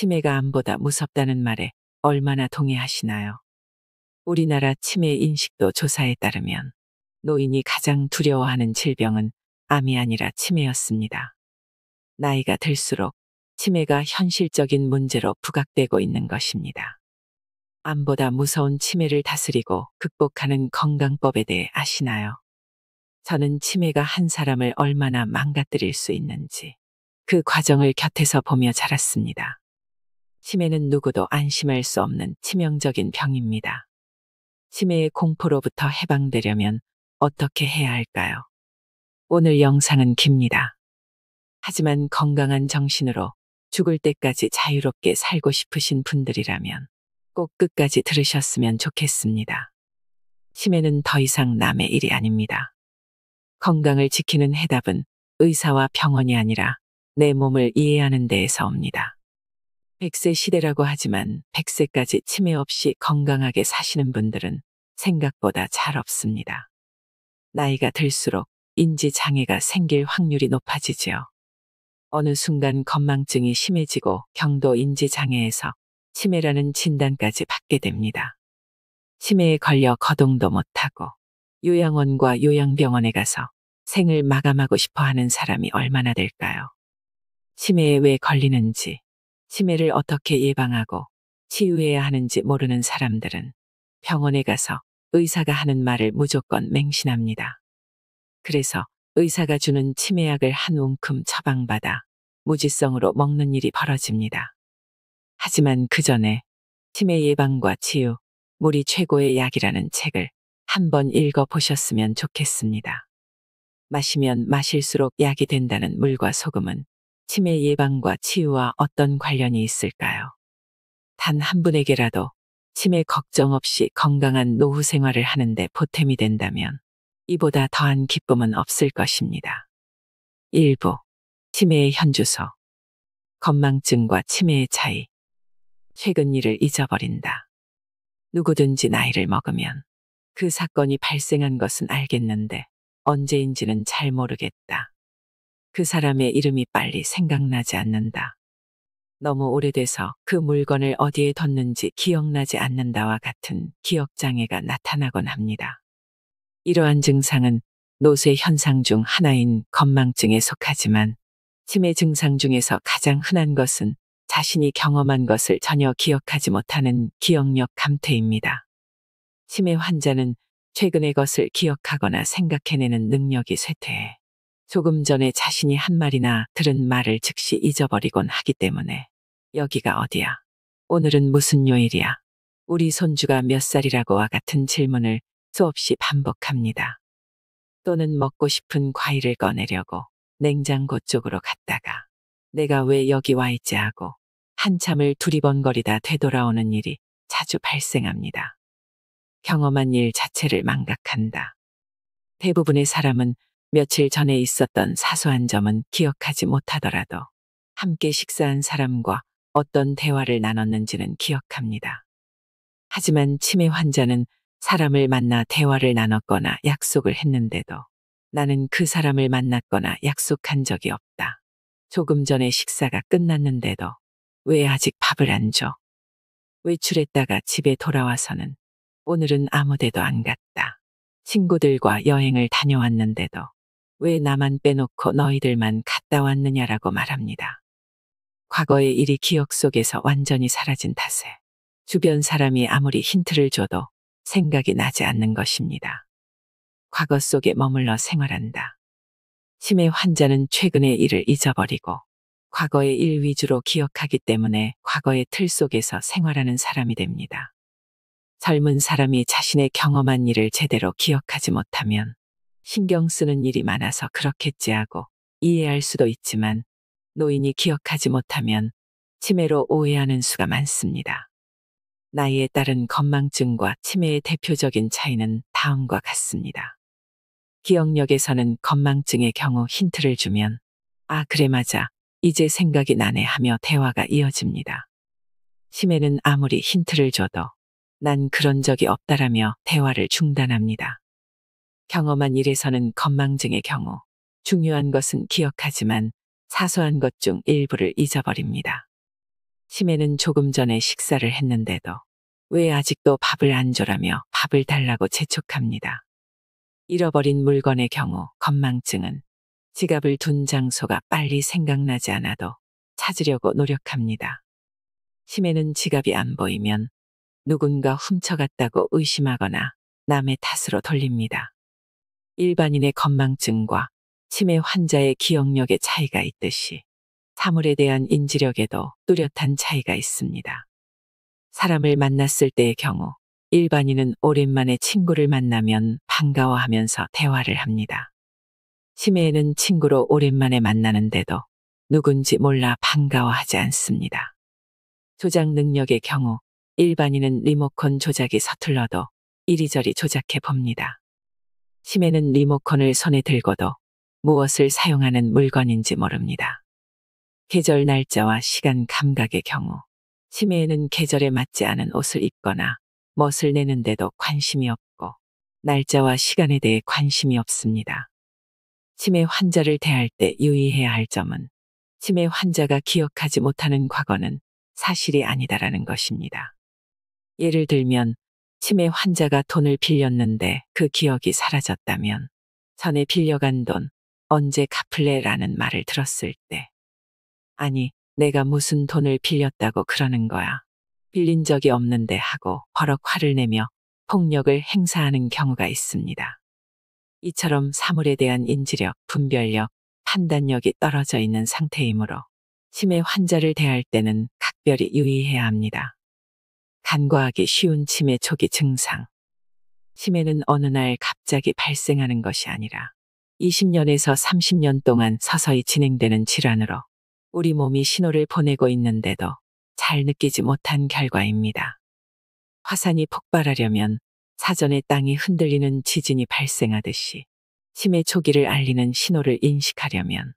치매가 암보다 무섭다는 말에 얼마나 동의하시나요? 우리나라 치매 인식도 조사에 따르면 노인이 가장 두려워하는 질병은 암이 아니라 치매였습니다. 나이가 들수록 치매가 현실적인 문제로 부각되고 있는 것입니다. 암보다 무서운 치매를 다스리고 극복하는 건강법에 대해 아시나요? 저는 치매가 한 사람을 얼마나 망가뜨릴 수 있는지 그 과정을 곁에서 보며 자랐습니다. 치매는 누구도 안심할 수 없는 치명적인 병입니다. 치매의 공포로부터 해방되려면 어떻게 해야 할까요? 오늘 영상은 깁니다. 하지만 건강한 정신으로 죽을 때까지 자유롭게 살고 싶으신 분들이라면 꼭 끝까지 들으셨으면 좋겠습니다. 치매는 더 이상 남의 일이 아닙니다. 건강을 지키는 해답은 의사와 병원이 아니라 내 몸을 이해하는 데에서 옵니다. 100세 시대라고 하지만 100세까지 치매 없이 건강하게 사시는 분들은 생각보다 잘 없습니다. 나이가 들수록 인지 장애가 생길 확률이 높아지지요. 어느 순간 건망증이 심해지고 경도 인지 장애에서 치매라는 진단까지 받게 됩니다. 치매에 걸려 거동도 못하고 요양원과 요양병원에 가서 생을 마감하고 싶어 하는 사람이 얼마나 될까요? 치매에 왜 걸리는지, 치매를 어떻게 예방하고 치유해야 하는지 모르는 사람들은 병원에 가서 의사가 하는 말을 무조건 맹신합니다. 그래서 의사가 주는 치매약을 한 움큼 처방받아 무지성으로 먹는 일이 벌어집니다. 하지만 그 전에 치매 예방과 치유, 물이 최고의 약이라는 책을 한번 읽어보셨으면 좋겠습니다. 마시면 마실수록 약이 된다는 물과 소금은 치매 예방과 치유와 어떤 관련이 있을까요? 단 한 분에게라도 치매 걱정 없이 건강한 노후 생활을 하는데 보탬이 된다면 이보다 더한 기쁨은 없을 것입니다. 일부 치매의 현주소. 건망증과 치매의 차이. 최근 일을 잊어버린다. 누구든지 나이를 먹으면 그 사건이 발생한 것은 알겠는데 언제인지는 잘 모르겠다. 그 사람의 이름이 빨리 생각나지 않는다. 너무 오래돼서 그 물건을 어디에 뒀는지 기억나지 않는다와 같은 기억장애가 나타나곤 합니다. 이러한 증상은 노쇠 현상 중 하나인 건망증에 속하지만 치매 증상 중에서 가장 흔한 것은 자신이 경험한 것을 전혀 기억하지 못하는 기억력 감퇴입니다. 치매 환자는 최근의 것을 기억하거나 생각해내는 능력이 쇠퇴해 조금 전에 자신이 한 말이나 들은 말을 즉시 잊어버리곤 하기 때문에 여기가 어디야? 오늘은 무슨 요일이야? 우리 손주가 몇 살이라고와 같은 질문을 수없이 반복합니다. 또는 먹고 싶은 과일을 꺼내려고 냉장고 쪽으로 갔다가 내가 왜 여기 와 있지 하고 한참을 두리번거리다 되돌아오는 일이 자주 발생합니다. 경험한 일 자체를 망각한다. 대부분의 사람은 며칠 전에 있었던 사소한 점은 기억하지 못하더라도 함께 식사한 사람과 어떤 대화를 나눴는지는 기억합니다. 하지만 치매 환자는 사람을 만나 대화를 나눴거나 약속을 했는데도 나는 그 사람을 만났거나 약속한 적이 없다. 조금 전에 식사가 끝났는데도 왜 아직 밥을 안 줘? 외출했다가 집에 돌아와서는 오늘은 아무 데도 안 갔다. 친구들과 여행을 다녀왔는데도 왜 나만 빼놓고 너희들만 갔다 왔느냐라고 말합니다. 과거의 일이 기억 속에서 완전히 사라진 탓에 주변 사람이 아무리 힌트를 줘도 생각이 나지 않는 것입니다. 과거 속에 머물러 생활한다. 치매 환자는 최근의 일을 잊어버리고 과거의 일 위주로 기억하기 때문에 과거의 틀 속에서 생활하는 사람이 됩니다. 젊은 사람이 자신의 경험한 일을 제대로 기억하지 못하면 신경 쓰는 일이 많아서 그렇겠지 하고 이해할 수도 있지만 노인이 기억하지 못하면 치매로 오해하는 수가 많습니다. 나이에 따른 건망증과 치매의 대표적인 차이는 다음과 같습니다. 기억력에서는 건망증의 경우 힌트를 주면 아 그래 맞아 이제 생각이 나네 하며 대화가 이어집니다. 치매는 아무리 힌트를 줘도 난 그런 적이 없다라며 대화를 중단합니다. 경험한 일에서는 건망증의 경우 중요한 것은 기억하지만 사소한 것 중 일부를 잊어버립니다. 치매는 조금 전에 식사를 했는데도 왜 아직도 밥을 안 줘라며 밥을 달라고 재촉합니다. 잃어버린 물건의 경우 건망증은 지갑을 둔 장소가 빨리 생각나지 않아도 찾으려고 노력합니다. 치매는 지갑이 안 보이면 누군가 훔쳐갔다고 의심하거나 남의 탓으로 돌립니다. 일반인의 건망증과 치매 환자의 기억력의 차이가 있듯이 사물에 대한 인지력에도 뚜렷한 차이가 있습니다. 사람을 만났을 때의 경우 일반인은 오랜만에 친구를 만나면 반가워하면서 대화를 합니다. 치매에는 친구로 오랜만에 만나는데도 누군지 몰라 반가워하지 않습니다. 조작 능력의 경우 일반인은 리모컨 조작이 서툴러도 이리저리 조작해 봅니다. 치매는 리모컨을 손에 들고도 무엇을 사용하는 물건인지 모릅니다. 계절 날짜와 시간 감각의 경우 치매에는 계절에 맞지 않은 옷을 입거나 멋을 내는데도 관심이 없고 날짜와 시간에 대해 관심이 없습니다. 치매 환자를 대할 때 유의해야 할 점은 치매 환자가 기억하지 못하는 과거는 사실이 아니다라는 것입니다. 예를 들면 치매 환자가 돈을 빌렸는데 그 기억이 사라졌다면 전에 빌려간 돈 언제 갚을래라는 말을 들었을 때 아니 내가 무슨 돈을 빌렸다고 그러는 거야. 빌린 적이 없는데 하고 버럭 화를 내며 폭력을 행사하는 경우가 있습니다. 이처럼 사물에 대한 인지력, 분별력, 판단력이 떨어져 있는 상태이므로 치매 환자를 대할 때는 각별히 유의해야 합니다. 간과하기 쉬운 치매 초기 증상. 치매는 어느 날 갑자기 발생하는 것이 아니라 20년에서 30년 동안 서서히 진행되는 질환으로 우리 몸이 신호를 보내고 있는데도 잘 느끼지 못한 결과입니다. 화산이 폭발하려면 사전에 땅이 흔들리는 지진이 발생하듯이 치매 초기를 알리는 신호를 인식하려면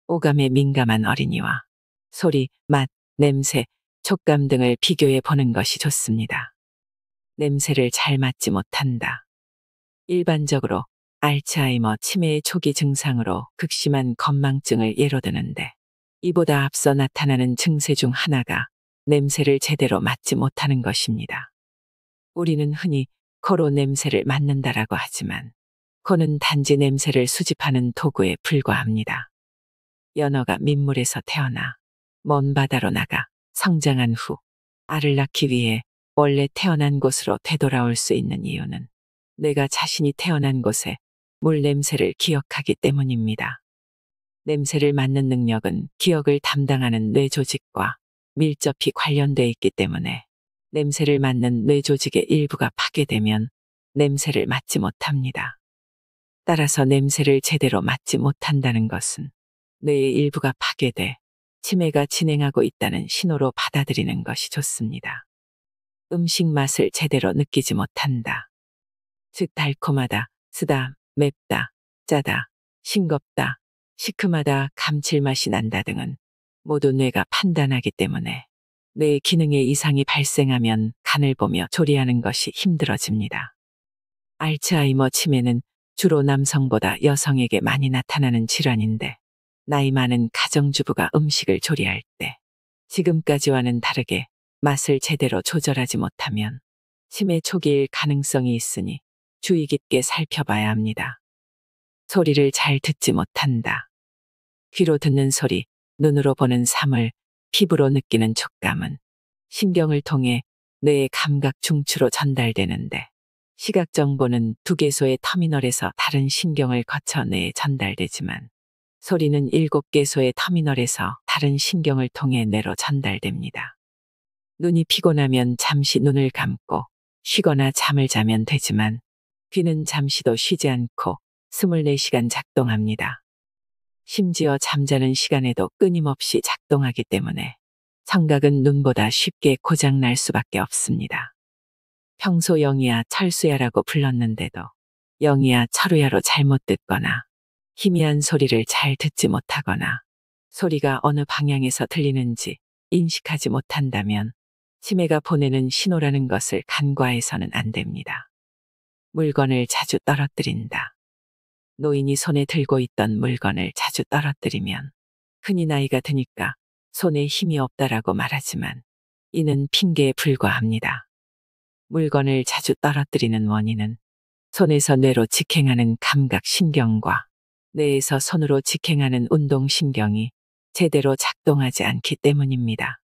오감에 민감한 어린이와 소리, 맛, 냄새, 촉감 등을 비교해 보는 것이 좋습니다. 냄새를 잘 맡지 못한다. 일반적으로 알츠하이머 치매의 초기 증상으로 극심한 건망증을 예로 드는데 이보다 앞서 나타나는 증세 중 하나가 냄새를 제대로 맡지 못하는 것입니다. 우리는 흔히 코로 냄새를 맡는다라고 하지만 코는 단지 냄새를 수집하는 도구에 불과합니다. 연어가 민물에서 태어나 먼 바다로 나가 성장한 후 알을 낳기 위해 원래 태어난 곳으로 되돌아올 수 있는 이유는 내가 자신이 태어난 곳의 물 냄새를 기억하기 때문입니다. 냄새를 맡는 능력은 기억을 담당하는 뇌 조직과 밀접히 관련돼 있기 때문에 냄새를 맡는 뇌 조직의 일부가 파괴되면 냄새를 맡지 못합니다. 따라서 냄새를 제대로 맡지 못한다는 것은 뇌의 일부가 파괴돼 치매가 진행하고 있다는 신호로 받아들이는 것이 좋습니다. 음식 맛을 제대로 느끼지 못한다. 즉 달콤하다, 쓰다, 맵다, 짜다, 싱겁다, 시큼하다, 감칠맛이 난다 등은 모두 뇌가 판단하기 때문에 뇌의 기능에 이상이 발생하면 간을 보며 조리하는 것이 힘들어집니다. 알츠하이머 치매는 주로 남성보다 여성에게 많이 나타나는 질환인데 나이 많은 가정주부가 음식을 조리할 때 지금까지와는 다르게 맛을 제대로 조절하지 못하면 치매 초기일 가능성이 있으니 주의 깊게 살펴봐야 합니다. 소리를 잘 듣지 못한다. 귀로 듣는 소리, 눈으로 보는 사물, 피부로 느끼는 촉감은 신경을 통해 뇌의 감각 중추로 전달되는데 시각 정보는 두 개소의 터미널에서 다른 신경을 거쳐 뇌에 전달되지만 소리는 7개소의 터미널에서 다른 신경을 통해 뇌로 전달됩니다. 눈이 피곤하면 잠시 눈을 감고 쉬거나 잠을 자면 되지만 귀는 잠시도 쉬지 않고 24시간 작동합니다. 심지어 잠자는 시간에도 끊임없이 작동하기 때문에 청각은 눈보다 쉽게 고장날 수밖에 없습니다. 평소 영희야 철수야라고 불렀는데도 영희야 철우야로 잘못 듣거나 희미한 소리를 잘 듣지 못하거나 소리가 어느 방향에서 들리는지 인식하지 못한다면 치매가 보내는 신호라는 것을 간과해서는 안 됩니다. 물건을 자주 떨어뜨린다. 노인이 손에 들고 있던 물건을 자주 떨어뜨리면 흔히 나이가 드니까 손에 힘이 없다라고 말하지만 이는 핑계에 불과합니다. 물건을 자주 떨어뜨리는 원인은 손에서 뇌로 직행하는 감각신경과 뇌에서 손으로 직행하는 운동신경이 제대로 작동하지 않기 때문입니다.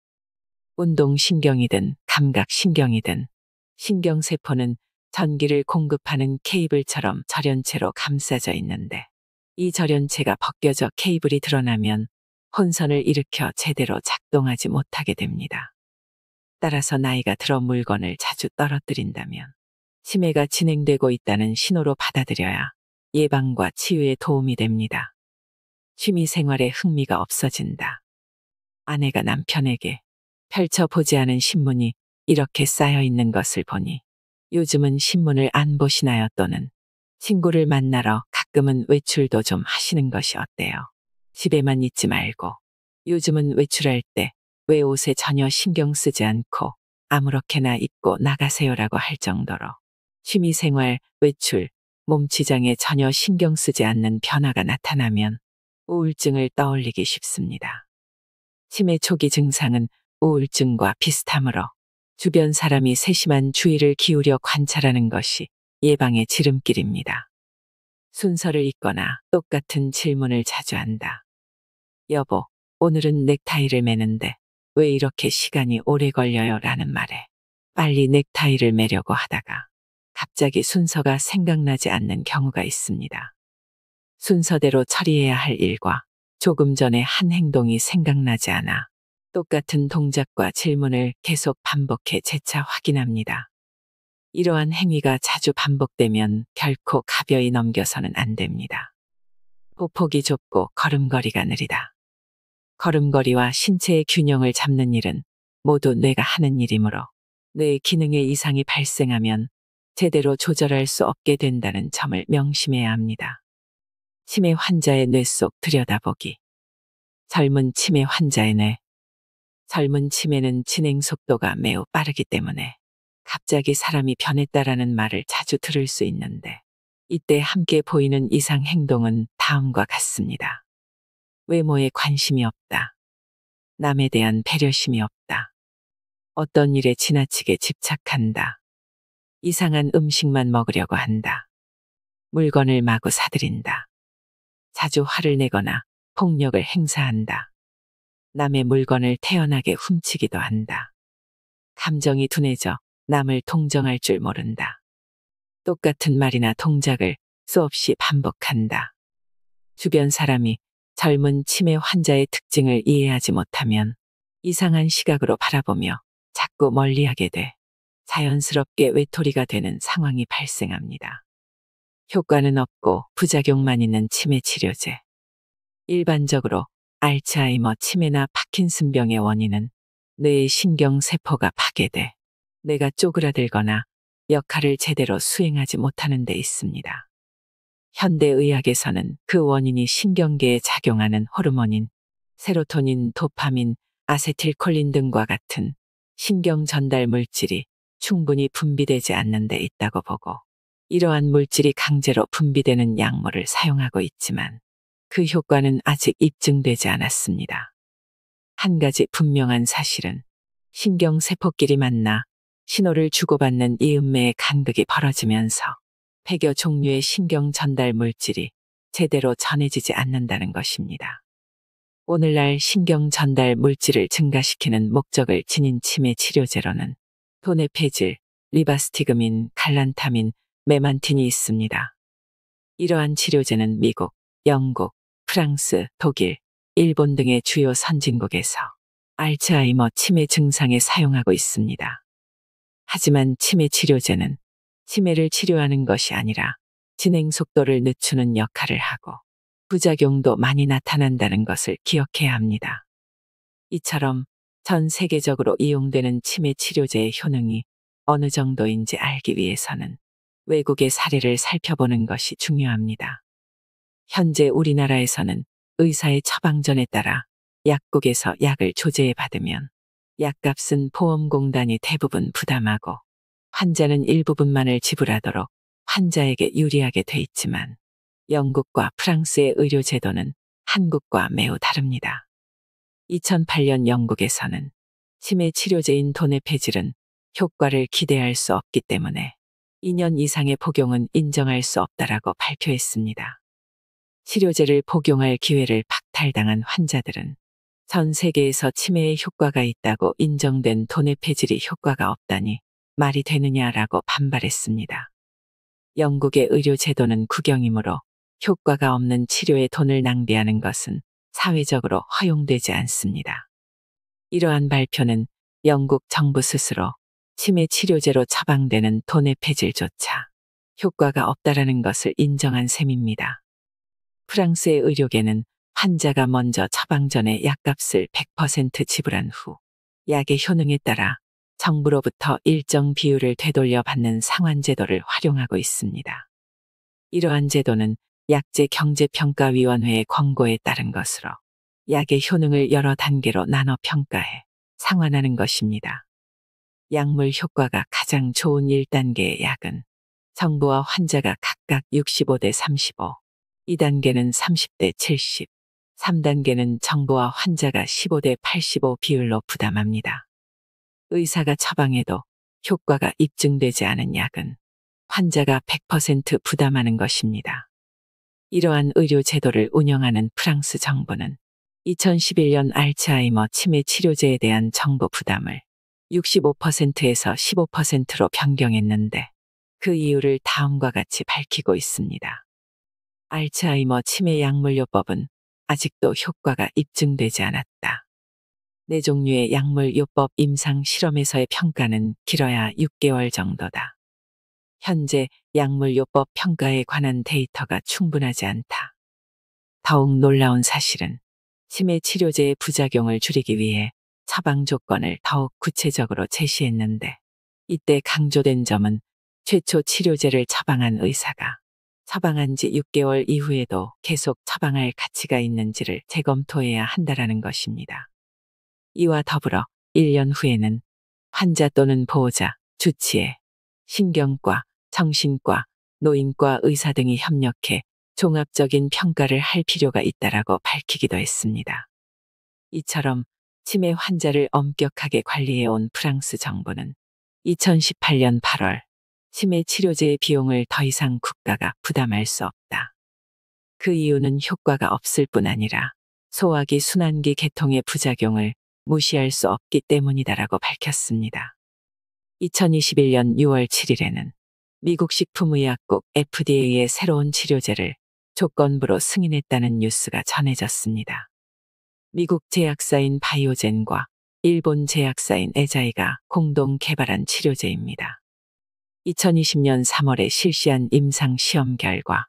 운동신경이든 감각신경이든 신경세포는 전기를 공급하는 케이블처럼 절연체로 감싸져 있는데 이 절연체가 벗겨져 케이블이 드러나면 혼선을 일으켜 제대로 작동하지 못하게 됩니다. 따라서 나이가 들어 물건을 자주 떨어뜨린다면 치매가 진행되고 있다는 신호로 받아들여야 예방과 치유에 도움이 됩니다. 취미 생활에 흥미가 없어진다. 아내가 남편에게 펼쳐보지 않은 신문이 이렇게 쌓여 있는 것을 보니 요즘은 신문을 안 보시나요? 또는 친구를 만나러 가끔은 외출도 좀 하시는 것이 어때요? 집에만 있지 말고 요즘은 외출할 때 왜 옷에 전혀 신경 쓰지 않고 아무렇게나 입고 나가세요라고 할 정도로 취미생활, 외출, 몸치장에 전혀 신경 쓰지 않는 변화가 나타나면 우울증을 떠올리기 쉽습니다. 치매 초기 증상은 우울증과 비슷하므로 주변 사람이 세심한 주의를 기울여 관찰하는 것이 예방의 지름길입니다. 순서를 잊거나 똑같은 질문을 자주 한다. 여보, 오늘은 넥타이를 매는데 왜 이렇게 시간이 오래 걸려요? 라는 말에 빨리 넥타이를 매려고 하다가 갑자기 순서가 생각나지 않는 경우가 있습니다. 순서대로 처리해야 할 일과 조금 전에 한 행동이 생각나지 않아 똑같은 동작과 질문을 계속 반복해 재차 확인합니다. 이러한 행위가 자주 반복되면 결코 가벼이 넘겨서는 안 됩니다. 보폭이 좁고 걸음걸이가 느리다. 걸음걸이와 신체의 균형을 잡는 일은 모두 뇌가 하는 일이므로 뇌의 기능에 이상이 발생하면 제대로 조절할 수 없게 된다는 점을 명심해야 합니다. 치매 환자의 뇌 속 들여다보기. 젊은 치매 환자의 뇌. 젊은 치매는 진행 속도가 매우 빠르기 때문에 갑자기 사람이 변했다라는 말을 자주 들을 수 있는데 이때 함께 보이는 이상 행동은 다음과 같습니다. 외모에 관심이 없다. 남에 대한 배려심이 없다. 어떤 일에 지나치게 집착한다. 이상한 음식만 먹으려고 한다. 물건을 마구 사들인다. 자주 화를 내거나 폭력을 행사한다. 남의 물건을 태연하게 훔치기도 한다. 감정이 둔해져 남을 동정할 줄 모른다. 똑같은 말이나 동작을 수없이 반복한다. 주변 사람이 젊은 치매 환자의 특징을 이해하지 못하면 이상한 시각으로 바라보며 자꾸 멀리하게 돼 자연스럽게 외톨이가 되는 상황이 발생합니다. 효과는 없고 부작용만 있는 치매 치료제. 일반적으로 알츠하이머 치매나 파킨슨병의 원인은 뇌의 신경세포가 파괴돼 뇌가 쪼그라들거나 역할을 제대로 수행하지 못하는 데 있습니다. 현대의학에서는 그 원인이 신경계에 작용하는 호르몬인 세로토닌, 도파민, 아세틸콜린 등과 같은 신경 전달 물질이 충분히 분비되지 않는 데 있다고 보고 이러한 물질이 강제로 분비되는 약물을 사용하고 있지만 그 효과는 아직 입증되지 않았습니다. 한 가지 분명한 사실은 신경세포끼리 만나 신호를 주고받는 이음매의 간극이 벌어지면서 100여 종류의 신경 전달 물질이 제대로 전해지지 않는다는 것입니다. 오늘날 신경 전달 물질을 증가시키는 목적을 지닌 치매 치료제로는 도네페질, 리바스티그민, 갈란타민, 메만틴이 있습니다. 이러한 치료제는 미국, 영국, 프랑스, 독일, 일본 등의 주요 선진국에서 알츠하이머 치매 증상에 사용하고 있습니다. 하지만 치매 치료제는 치매를 치료하는 것이 아니라 진행 속도를 늦추는 역할을 하고 부작용도 많이 나타난다는 것을 기억해야 합니다. 이처럼 전 세계적으로 이용되는 치매 치료제의 효능이 어느 정도인지 알기 위해서는 외국의 사례를 살펴보는 것이 중요합니다. 현재 우리나라에서는 의사의 처방전에 따라 약국에서 약을 조제해 받으면 약값은 보험공단이 대부분 부담하고 환자는 일부분만을 지불하도록 환자에게 유리하게 돼 있지만 영국과 프랑스의 의료 제도는 한국과 매우 다릅니다. 2008년 영국에서는 치매 치료제인 도네페질은 효과를 기대할 수 없기 때문에 2년 이상의 복용은 인정할 수 없다라고 발표했습니다. 치료제를 복용할 기회를 박탈당한 환자들은 전 세계에서 치매에 효과가 있다고 인정된 도네페질이 효과가 없다니 말이 되느냐라고 반발했습니다. 영국의 의료 제도는 국영이므로 효과가 없는 치료에 돈을 낭비하는 것은 사회적으로 허용되지 않습니다. 이러한 발표는 영국 정부 스스로 치매 치료제로 처방되는 도네페질조차 효과가 없다라는 것을 인정한 셈입니다. 프랑스의 의료계는 환자가 먼저 처방 전에 약값을 100% 지불한 후 약의 효능에 따라 정부로부터 일정 비율을 되돌려 받는 상환제도를 활용하고 있습니다. 이러한 제도는 약제경제평가위원회의 권고에 따른 것으로 약의 효능을 여러 단계로 나눠 평가해 상환하는 것입니다. 약물 효과가 가장 좋은 1단계의 약은 정부와 환자가 각각 65대 35, 2단계는 30대 70, 3단계는 정부와 환자가 15대 85 비율로 부담합니다. 의사가 처방해도 효과가 입증되지 않은 약은 환자가 100% 부담하는 것입니다. 이러한 의료 제도를 운영하는 프랑스 정부는 2011년 알츠하이머 치매 치료제에 대한 정부 부담을 65%에서 15%로 변경했는데 그 이유를 다음과 같이 밝히고 있습니다. 알츠하이머 치매 약물요법은 아직도 효과가 입증되지 않았다. 4종류의 약물요법 임상 실험에서의 평가는 길어야 6개월 정도다. 현재 약물요법 평가에 관한 데이터가 충분하지 않다. 더욱 놀라운 사실은 치매 치료제의 부작용을 줄이기 위해 처방 조건을 더욱 구체적으로 제시했는데 이때 강조된 점은 최초 치료제를 처방한 의사가 처방한 지 6개월 이후에도 계속 처방할 가치가 있는지를 재검토해야 한다라는 것입니다. 이와 더불어 1년 후에는 환자 또는 보호자, 주치의, 신경과, 정신과, 노인과 의사 등이 협력해 종합적인 평가를 할 필요가 있다라고 밝히기도 했습니다. 이처럼 치매 환자를 엄격하게 관리해온 프랑스 정부는 2018년 8월 치매 치료제의 비용을 더 이상 국가가 부담할 수 없다. 그 이유는 효과가 없을 뿐 아니라 소화기 순환기 계통의 부작용을 무시할 수 없기 때문이다라고 밝혔습니다. 2021년 6월 7일에는 미국 식품의약국 FDA의 새로운 치료제를 조건부로 승인했다는 뉴스가 전해졌습니다. 미국 제약사인 바이오젠과 일본 제약사인 에자이가 공동 개발한 치료제입니다. 2020년 3월에 실시한 임상시험 결과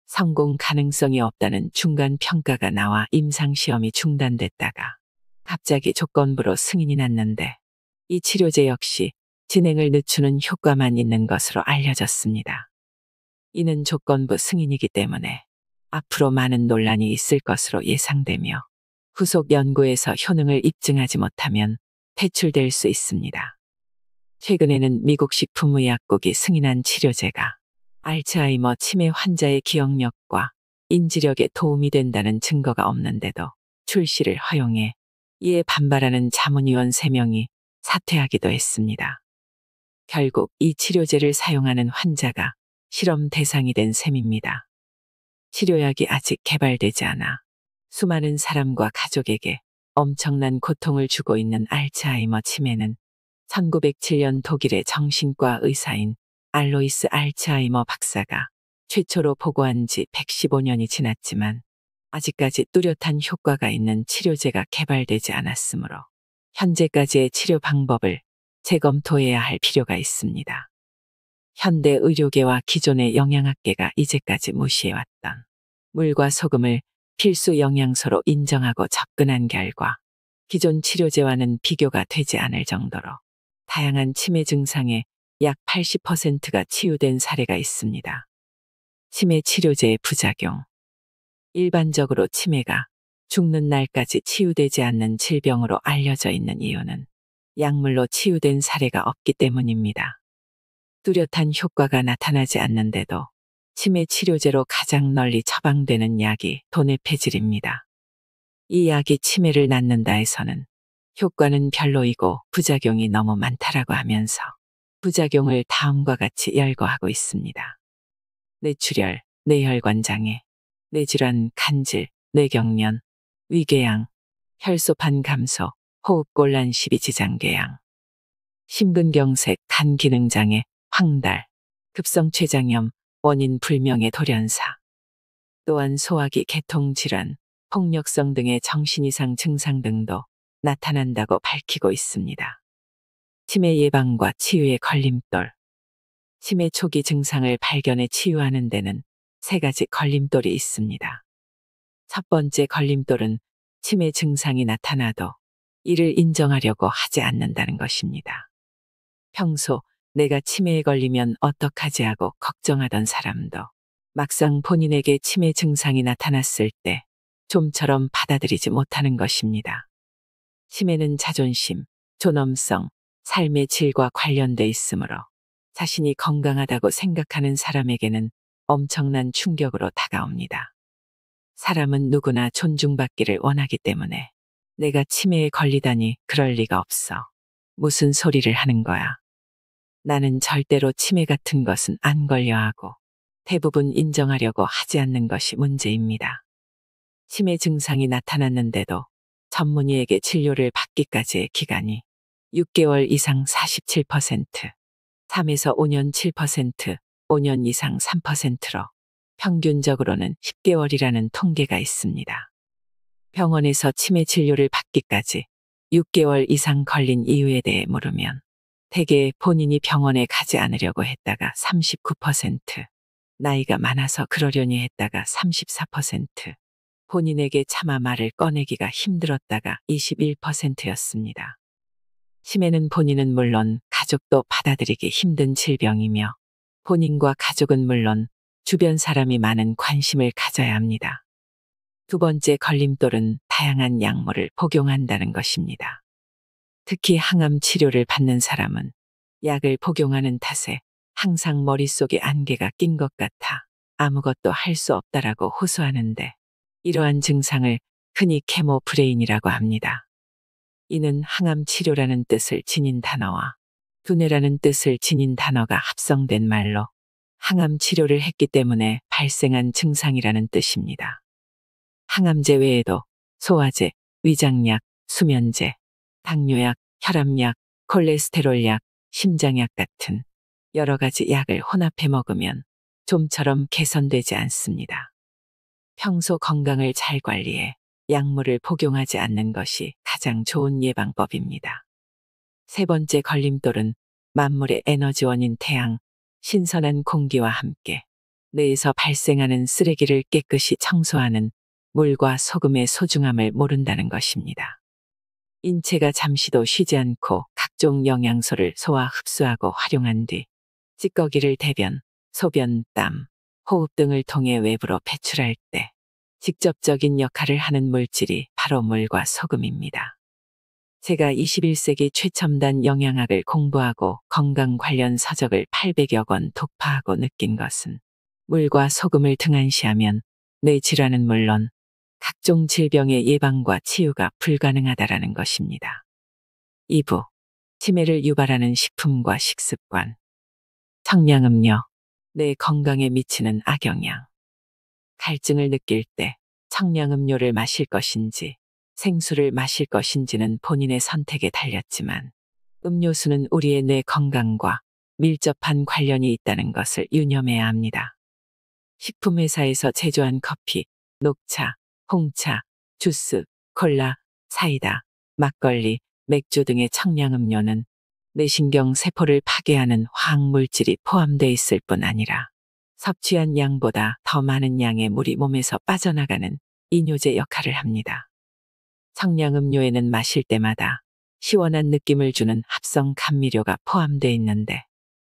성공 가능성이 없다는 중간 평가가 나와 임상시험이 중단됐다가 갑자기 조건부로 승인이 났는데 이 치료제 역시 진행을 늦추는 효과만 있는 것으로 알려졌습니다. 이는 조건부 승인이기 때문에 앞으로 많은 논란이 있을 것으로 예상되며 후속 연구에서 효능을 입증하지 못하면 퇴출될 수 있습니다. 최근에는 미국 식품의약국이 승인한 치료제가 알츠하이머 치매 환자의 기억력과 인지력에 도움이 된다는 증거가 없는데도 출시를 허용해 이에 반발하는 자문위원 3명이 사퇴하기도 했습니다. 결국 이 치료제를 사용하는 환자가 실험 대상이 된 셈입니다. 치료약이 아직 개발되지 않아 수많은 사람과 가족에게 엄청난 고통을 주고 있는 알츠하이머 치매는 1907년 독일의 정신과 의사인 알로이스 알츠하이머 박사가 최초로 보고한 지 115년이 지났지만 아직까지 뚜렷한 효과가 있는 치료제가 개발되지 않았으므로 현재까지의 치료 방법을 재검토해야 할 필요가 있습니다. 현대 의료계와 기존의 영양학계가 이제까지 무시해왔던 물과 소금을 필수 영양소로 인정하고 접근한 결과 기존 치료제와는 비교가 되지 않을 정도로 다양한 치매 증상의 약 80%가 치유된 사례가 있습니다. 치매 치료제의 부작용. 일반적으로 치매가 죽는 날까지 치유되지 않는 질병으로 알려져 있는 이유는 약물로 치유된 사례가 없기 때문입니다. 뚜렷한 효과가 나타나지 않는데도 치매 치료제로 가장 널리 처방되는 약이 도네페질입니다. 이 약이 치매를 낫는다 해서는 효과는 별로이고 부작용이 너무 많다라고 하면서 부작용을 다음과 같이 열거하고 있습니다. 뇌출혈, 뇌혈관 장애, 뇌질환, 간질, 뇌경련, 위궤양, 혈소판 감소, 호흡곤란, 십이지장궤양, 심근경색, 간기능장애, 황달, 급성췌장염, 원인 불명의 돌연사, 또한 소화기 계통질환, 폭력성 등의 정신이상 증상 등도 나타난다고 밝히고 있습니다. 치매 예방과 치유의 걸림돌. 치매 초기 증상을 발견해 치유하는 데는 세 가지 걸림돌이 있습니다. 첫 번째 걸림돌은 치매 증상이 나타나도 이를 인정하려고 하지 않는다는 것입니다. 평소 내가 치매에 걸리면 어떡하지 하고 걱정하던 사람도 막상 본인에게 치매 증상이 나타났을 때 좀처럼 받아들이지 못하는 것입니다. 치매는 자존심, 존엄성, 삶의 질과 관련돼 있으므로 자신이 건강하다고 생각하는 사람에게는 엄청난 충격으로 다가옵니다. 사람은 누구나 존중받기를 원하기 때문에 내가 치매에 걸리다니 그럴 리가 없어. 무슨 소리를 하는 거야. 나는 절대로 치매 같은 것은 안 걸려 하고 대부분 인정하려고 하지 않는 것이 문제입니다. 치매 증상이 나타났는데도 전문의에게 진료를 받기까지의 기간이 6개월 이상 47%, 3에서 5년 7%, 5년 이상 3%로 평균적으로는 10개월이라는 통계가 있습니다. 병원에서 치매 진료를 받기까지 6개월 이상 걸린 이유에 대해 물으면 대개 본인이 병원에 가지 않으려고 했다가 39%, 나이가 많아서 그러려니 했다가 34%, 본인에게 차마 말을 꺼내기가 힘들었다가 21%였습니다. 치매는 본인은 물론 가족도 받아들이기 힘든 질병이며 본인과 가족은 물론 주변 사람이 많은 관심을 가져야 합니다. 두 번째 걸림돌은 다양한 약물을 복용한다는 것입니다. 특히 항암 치료를 받는 사람은 약을 복용하는 탓에 항상 머릿속에 안개가 낀 것 같아 아무것도 할 수 없다라고 호소하는데 이러한 증상을 흔히 케모 브레인이라고 합니다. 이는 항암 치료라는 뜻을 지닌 단어와 두뇌라는 뜻을 지닌 단어가 합성된 말로 항암 치료를 했기 때문에 발생한 증상이라는 뜻입니다. 항암제 외에도 소화제, 위장약, 수면제, 당뇨약, 혈압약, 콜레스테롤약, 심장약 같은 여러 가지 약을 혼합해 먹으면 좀처럼 개선되지 않습니다. 평소 건강을 잘 관리해 약물을 복용하지 않는 것이 가장 좋은 예방법입니다. 세 번째 걸림돌은 만물의 에너지원인 태양, 신선한 공기와 함께 뇌에서 발생하는 쓰레기를 깨끗이 청소하는 물과 소금의 소중함을 모른다는 것입니다. 인체가 잠시도 쉬지 않고 각종 영양소를 소화 흡수하고 활용한 뒤 찌꺼기를 대변, 소변, 땀, 호흡 등을 통해 외부로 배출할 때 직접적인 역할을 하는 물질이 바로 물과 소금입니다. 제가 21세기 최첨단 영양학을 공부하고 건강 관련 서적을 800여 권 독파하고 느낀 것은 물과 소금을 등한시하면 뇌 질환은 물론 각종 질병의 예방과 치유가 불가능하다라는 것입니다. 2부. 치매를 유발하는 식품과 식습관. 청량음료. 뇌 건강에 미치는 악영향. 갈증을 느낄 때 청량음료를 마실 것인지 생수를 마실 것인지는 본인의 선택에 달렸지만 음료수는 우리의 뇌 건강과 밀접한 관련이 있다는 것을 유념해야 합니다. 식품회사에서 제조한 커피, 녹차, 홍차, 주스, 콜라, 사이다, 막걸리, 맥주 등의 청량음료는 뇌신경 세포를 파괴하는 화학물질이 포함되어 있을 뿐 아니라 섭취한 양보다 더 많은 양의 물이 몸에서 빠져나가는 이뇨제 역할을 합니다. 청량음료에는 마실 때마다 시원한 느낌을 주는 합성 감미료가 포함되어 있는데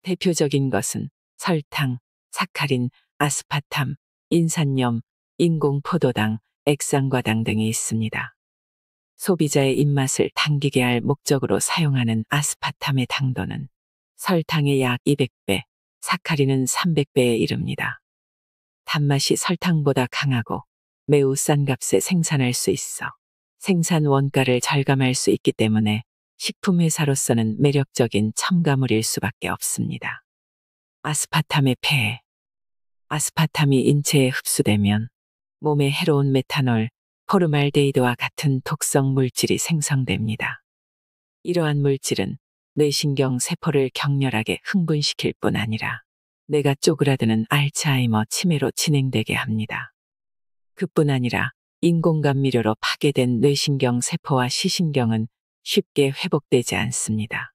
대표적인 것은 설탕, 사카린, 아스파탐, 인산염, 인공포도당, 액상과당 등이 있습니다. 소비자의 입맛을 당기게 할 목적으로 사용하는 아스파탐의 당도는 설탕의 약 200배, 사카린은 300배에 이릅니다. 단맛이 설탕보다 강하고 매우 싼 값에 생산할 수 있어 생산 원가를 절감할 수 있기 때문에 식품회사로서는 매력적인 첨가물일 수밖에 없습니다. 아스파탐의 폐해. 아스파탐이 인체에 흡수되면 몸에 해로운 메탄올, 포르말데히드와 같은 독성 물질이 생성됩니다. 이러한 물질은 뇌신경 세포를 격렬하게 흥분시킬 뿐 아니라 뇌가 쪼그라드는 알츠하이머 치매로 진행되게 합니다. 그뿐 아니라 인공감미료로 파괴된 뇌신경 세포와 시신경은 쉽게 회복되지 않습니다.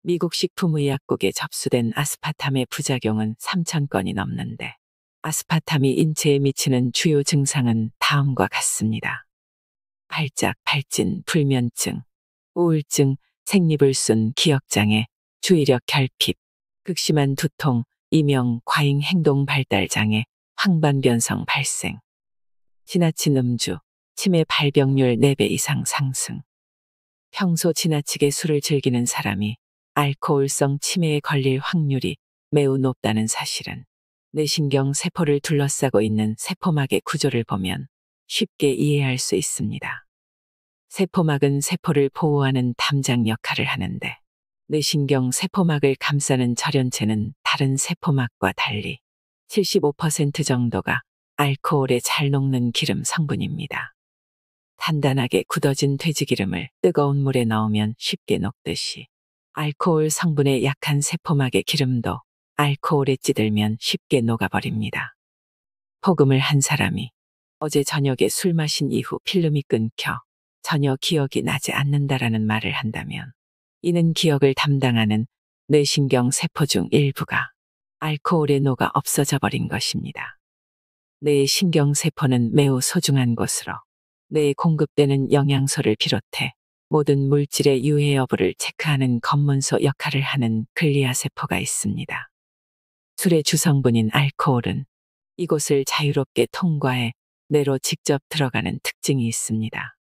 미국 식품의약국에 접수된 아스파탐의 부작용은 3,000건이 넘는데 아스파탐이 인체에 미치는 주요 증상은 다음과 같습니다. 발작, 발진, 불면증, 우울증, 생리불순, 기억장애, 주의력 결핍, 극심한 두통, 이명, 과잉 행동 발달 장애, 황반변성 발생, 지나친 음주, 치매 발병률 4배 이상 상승. 평소 지나치게 술을 즐기는 사람이 알코올성 치매에 걸릴 확률이 매우 높다는 사실은 뇌신경 세포를 둘러싸고 있는 세포막의 구조를 보면 쉽게 이해할 수 있습니다. 세포막은 세포를 보호하는 담장 역할을 하는데 뇌신경 세포막을 감싸는 절연체는 다른 세포막과 달리 75% 정도가 알코올에 잘 녹는 기름 성분입니다. 단단하게 굳어진 돼지기름을 뜨거운 물에 넣으면 쉽게 녹듯이 알코올 성분에 약한 세포막의 기름도 알코올에 찌들면 쉽게 녹아버립니다. 폭음을 한 사람이 어제 저녁에 술 마신 이후 필름이 끊겨 전혀 기억이 나지 않는다라는 말을 한다면 이는 기억을 담당하는 뇌신경 세포 중 일부가 알코올에 녹아 없어져 버린 것입니다. 뇌의 신경세포는 매우 소중한 곳으로 뇌에 공급되는 영양소를 비롯해 모든 물질의 유해 여부를 체크하는 검문소 역할을 하는 글리아세포가 있습니다. 술의 주성분인 알코올은 이곳을 자유롭게 통과해 뇌로 직접 들어가는 특징이 있습니다.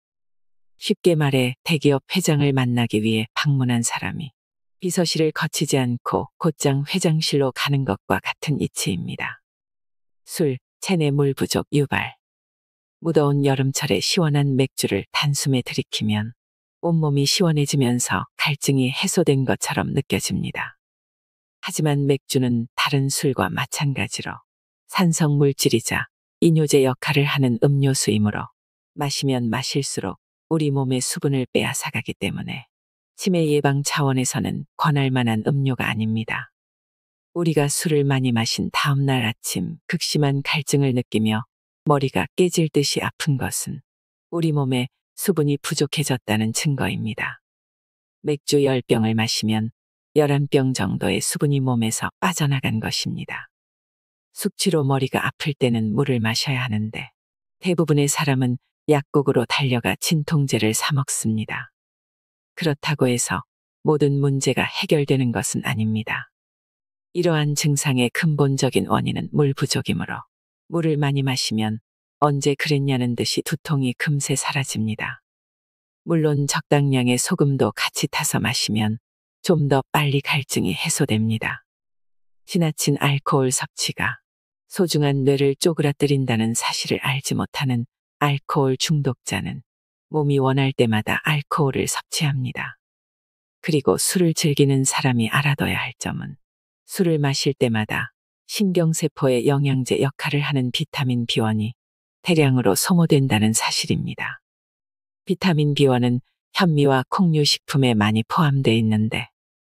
쉽게 말해 대기업 회장을 만나기 위해 방문한 사람이 비서실을 거치지 않고 곧장 회장실로 가는 것과 같은 이치입니다. 술, 체내 물 부족 유발. 무더운 여름철에 시원한 맥주를 단숨에 들이키면 온몸이 시원해지면서 갈증이 해소된 것처럼 느껴집니다. 하지만 맥주는 다른 술과 마찬가지로 산성 물질이자 이뇨제 역할을 하는 음료수이므로 마시면 마실수록 우리 몸의 수분을 빼앗아가기 때문에 치매 예방 차원에서는 권할 만한 음료가 아닙니다. 우리가 술을 많이 마신 다음 날 아침 극심한 갈증을 느끼며 머리가 깨질 듯이 아픈 것은 우리 몸에 수분이 부족해졌다는 증거입니다. 맥주 10병을 마시면 11병 정도의 수분이 몸에서 빠져나간 것입니다. 숙취로 머리가 아플 때는 물을 마셔야 하는데 대부분의 사람은 약국으로 달려가 진통제를 사 먹습니다. 그렇다고 해서 모든 문제가 해결되는 것은 아닙니다. 이러한 증상의 근본적인 원인은 물 부족이므로 물을 많이 마시면 언제 그랬냐는 듯이 두통이 금세 사라집니다. 물론 적당량의 소금도 같이 타서 마시면 좀 더 빨리 갈증이 해소됩니다. 지나친 알코올 섭취가 소중한 뇌를 쪼그라뜨린다는 사실을 알지 못하는 알코올 중독자는 몸이 원할 때마다 알코올을 섭취합니다. 그리고 술을 즐기는 사람이 알아둬야 할 점은 술을 마실 때마다 신경세포의 영양제 역할을 하는 비타민 B1이 대량으로 소모된다는 사실입니다. 비타민 B1은 현미와 콩류 식품에 많이 포함되어 있는데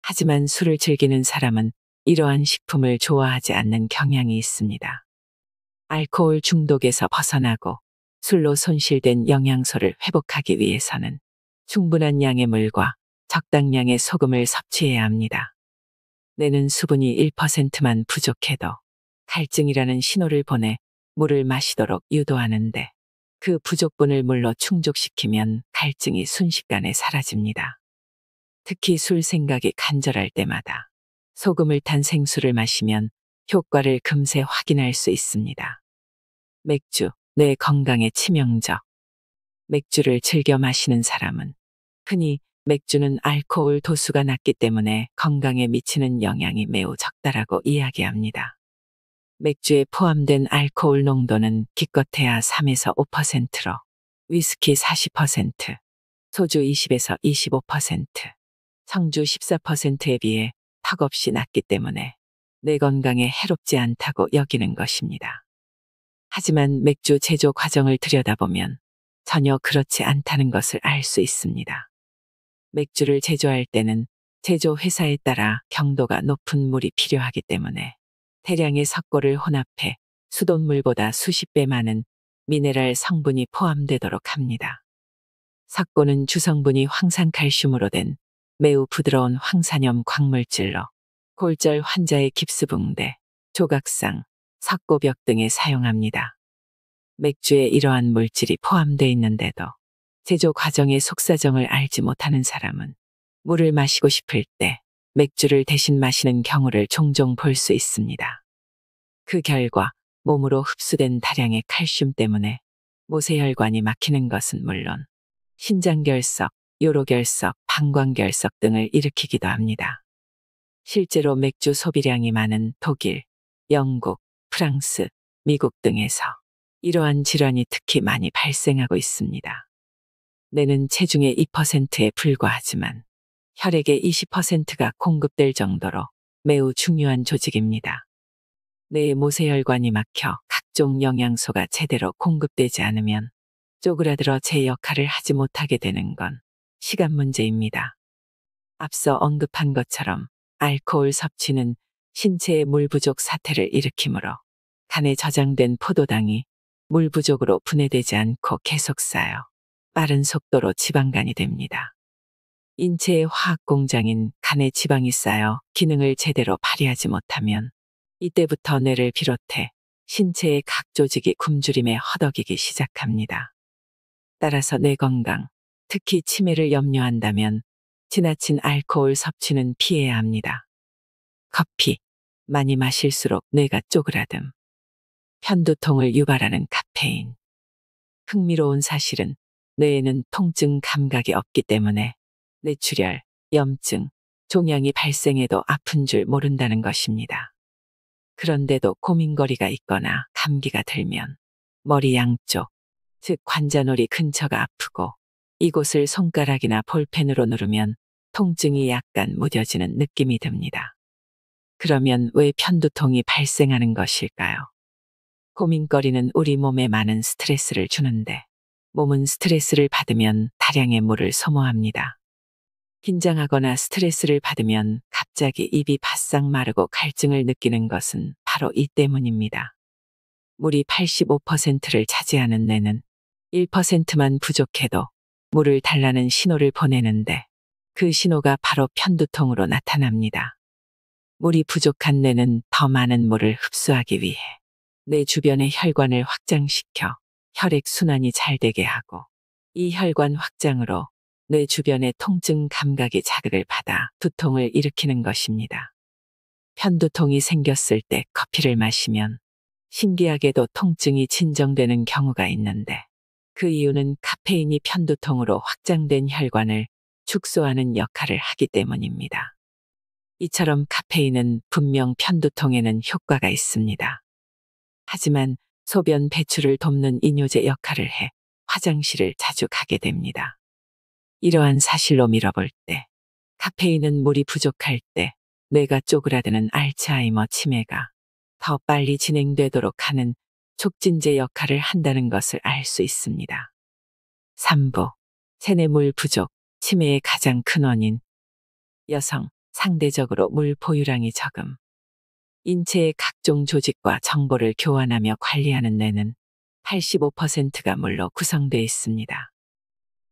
하지만 술을 즐기는 사람은 이러한 식품을 좋아하지 않는 경향이 있습니다. 알코올 중독에서 벗어나고 술로 손실된 영양소를 회복하기 위해서는 충분한 양의 물과 적당량의 소금을 섭취해야 합니다. 뇌는 수분이 1%만 부족해도 갈증이라는 신호를 보내 물을 마시도록 유도하는데 그 부족분을 물로 충족시키면 갈증이 순식간에 사라집니다. 특히 술 생각이 간절할 때마다 소금을 탄 생수를 마시면 효과를 금세 확인할 수 있습니다. 맥주, 뇌 건강에 치명적. 맥주를 즐겨 마시는 사람은 흔히 맥주는 알코올 도수가 낮기 때문에 건강에 미치는 영향이 매우 적다라고 이야기합니다. 맥주에 포함된 알코올 농도는 기껏해야 3에서 5%로 위스키 40%, 소주 20에서 25%, 청주 14%에 비해 턱없이 낮기 때문에 내 건강에 해롭지 않다고 여기는 것입니다. 하지만 맥주 제조 과정을 들여다보면 전혀 그렇지 않다는 것을 알 수 있습니다. 맥주를 제조할 때는 제조 회사에 따라 경도가 높은 물이 필요하기 때문에 대량의 석고를 혼합해 수돗물보다 수십 배 많은 미네랄 성분이 포함되도록 합니다. 석고는 주성분이 황산칼슘으로 된 매우 부드러운 황산염 광물질로 골절 환자의 깁스붕대, 조각상, 석고벽 등에 사용합니다. 맥주에 이러한 물질이 포함되어 있는데도 제조 과정의 속사정을 알지 못하는 사람은 물을 마시고 싶을 때 맥주를 대신 마시는 경우를 종종 볼 수 있습니다. 그 결과 몸으로 흡수된 다량의 칼슘 때문에 모세혈관이 막히는 것은 물론 신장결석, 요로결석, 방광결석 등을 일으키기도 합니다. 실제로 맥주 소비량이 많은 독일, 영국, 프랑스, 미국 등에서 이러한 질환이 특히 많이 발생하고 있습니다. 뇌는 체중의 2%에 불과하지만 혈액의 20%가 공급될 정도로 매우 중요한 조직입니다. 뇌의 모세혈관이 막혀 각종 영양소가 제대로 공급되지 않으면 쪼그라들어 제 역할을 하지 못하게 되는 건 시간 문제입니다. 앞서 언급한 것처럼 알코올 섭취는 신체의 물 부족 사태를 일으키므로 간에 저장된 포도당이 물 부족으로 분해되지 않고 계속 쌓여 빠른 속도로 지방간이 됩니다. 인체의 화학 공장인 간에 지방이 쌓여 기능을 제대로 발휘하지 못하면 이때부터 뇌를 비롯해 신체의 각 조직이 굶주림에 허덕이기 시작합니다. 따라서 뇌 건강, 특히 치매를 염려한다면 지나친 알코올 섭취는 피해야 합니다. 커피, 많이 마실수록 뇌가 쪼그라듦. 편두통을 유발하는 카페인. 흥미로운 사실은 뇌에는 통증 감각이 없기 때문에 뇌출혈, 염증, 종양이 발생해도 아픈 줄 모른다는 것입니다. 그런데도 고민거리가 있거나 감기가 들면 머리 양쪽, 즉 관자놀이 근처가 아프고 이곳을 손가락이나 볼펜으로 누르면 통증이 약간 무뎌지는 느낌이 듭니다. 그러면 왜 편두통이 발생하는 것일까요? 고민거리는 우리 몸에 많은 스트레스를 주는데 몸은 스트레스를 받으면 다량의 물을 소모합니다. 긴장하거나 스트레스를 받으면 갑자기 입이 바싹 마르고 갈증을 느끼는 것은 바로 이 때문입니다. 물이 85%를 차지하는 뇌는 1%만 부족해도 물을 달라는 신호를 보내는데 그 신호가 바로 편두통으로 나타납니다. 물이 부족한 뇌는 더 많은 물을 흡수하기 위해 뇌 주변의 혈관을 확장시켜 혈액 순환이 잘 되게 하고 이 혈관 확장으로 뇌 주변의 통증 감각이 자극을 받아 두통을 일으키는 것입니다. 편두통이 생겼을 때 커피를 마시면 신기하게도 통증이 진정되는 경우가 있는데 그 이유는 카페인이 편두통으로 확장된 혈관을 축소하는 역할을 하기 때문입니다. 이처럼 카페인은 분명 편두통에는 효과가 있습니다. 하지만 소변 배출을 돕는 이뇨제 역할을 해 화장실을 자주 가게 됩니다. 이러한 사실로 미뤄볼 때 카페인은 물이 부족할 때 뇌가 쪼그라드는 알츠하이머 치매가 더 빨리 진행되도록 하는 촉진제 역할을 한다는 것을 알 수 있습니다. 3부. 체내물 부족, 치매의 가장 큰 원인. 여성, 상대적으로 물 보유량이 적음. 인체의 각종 조직과 정보를 교환하며 관리하는 뇌는 85%가 물로 구성되어 있습니다.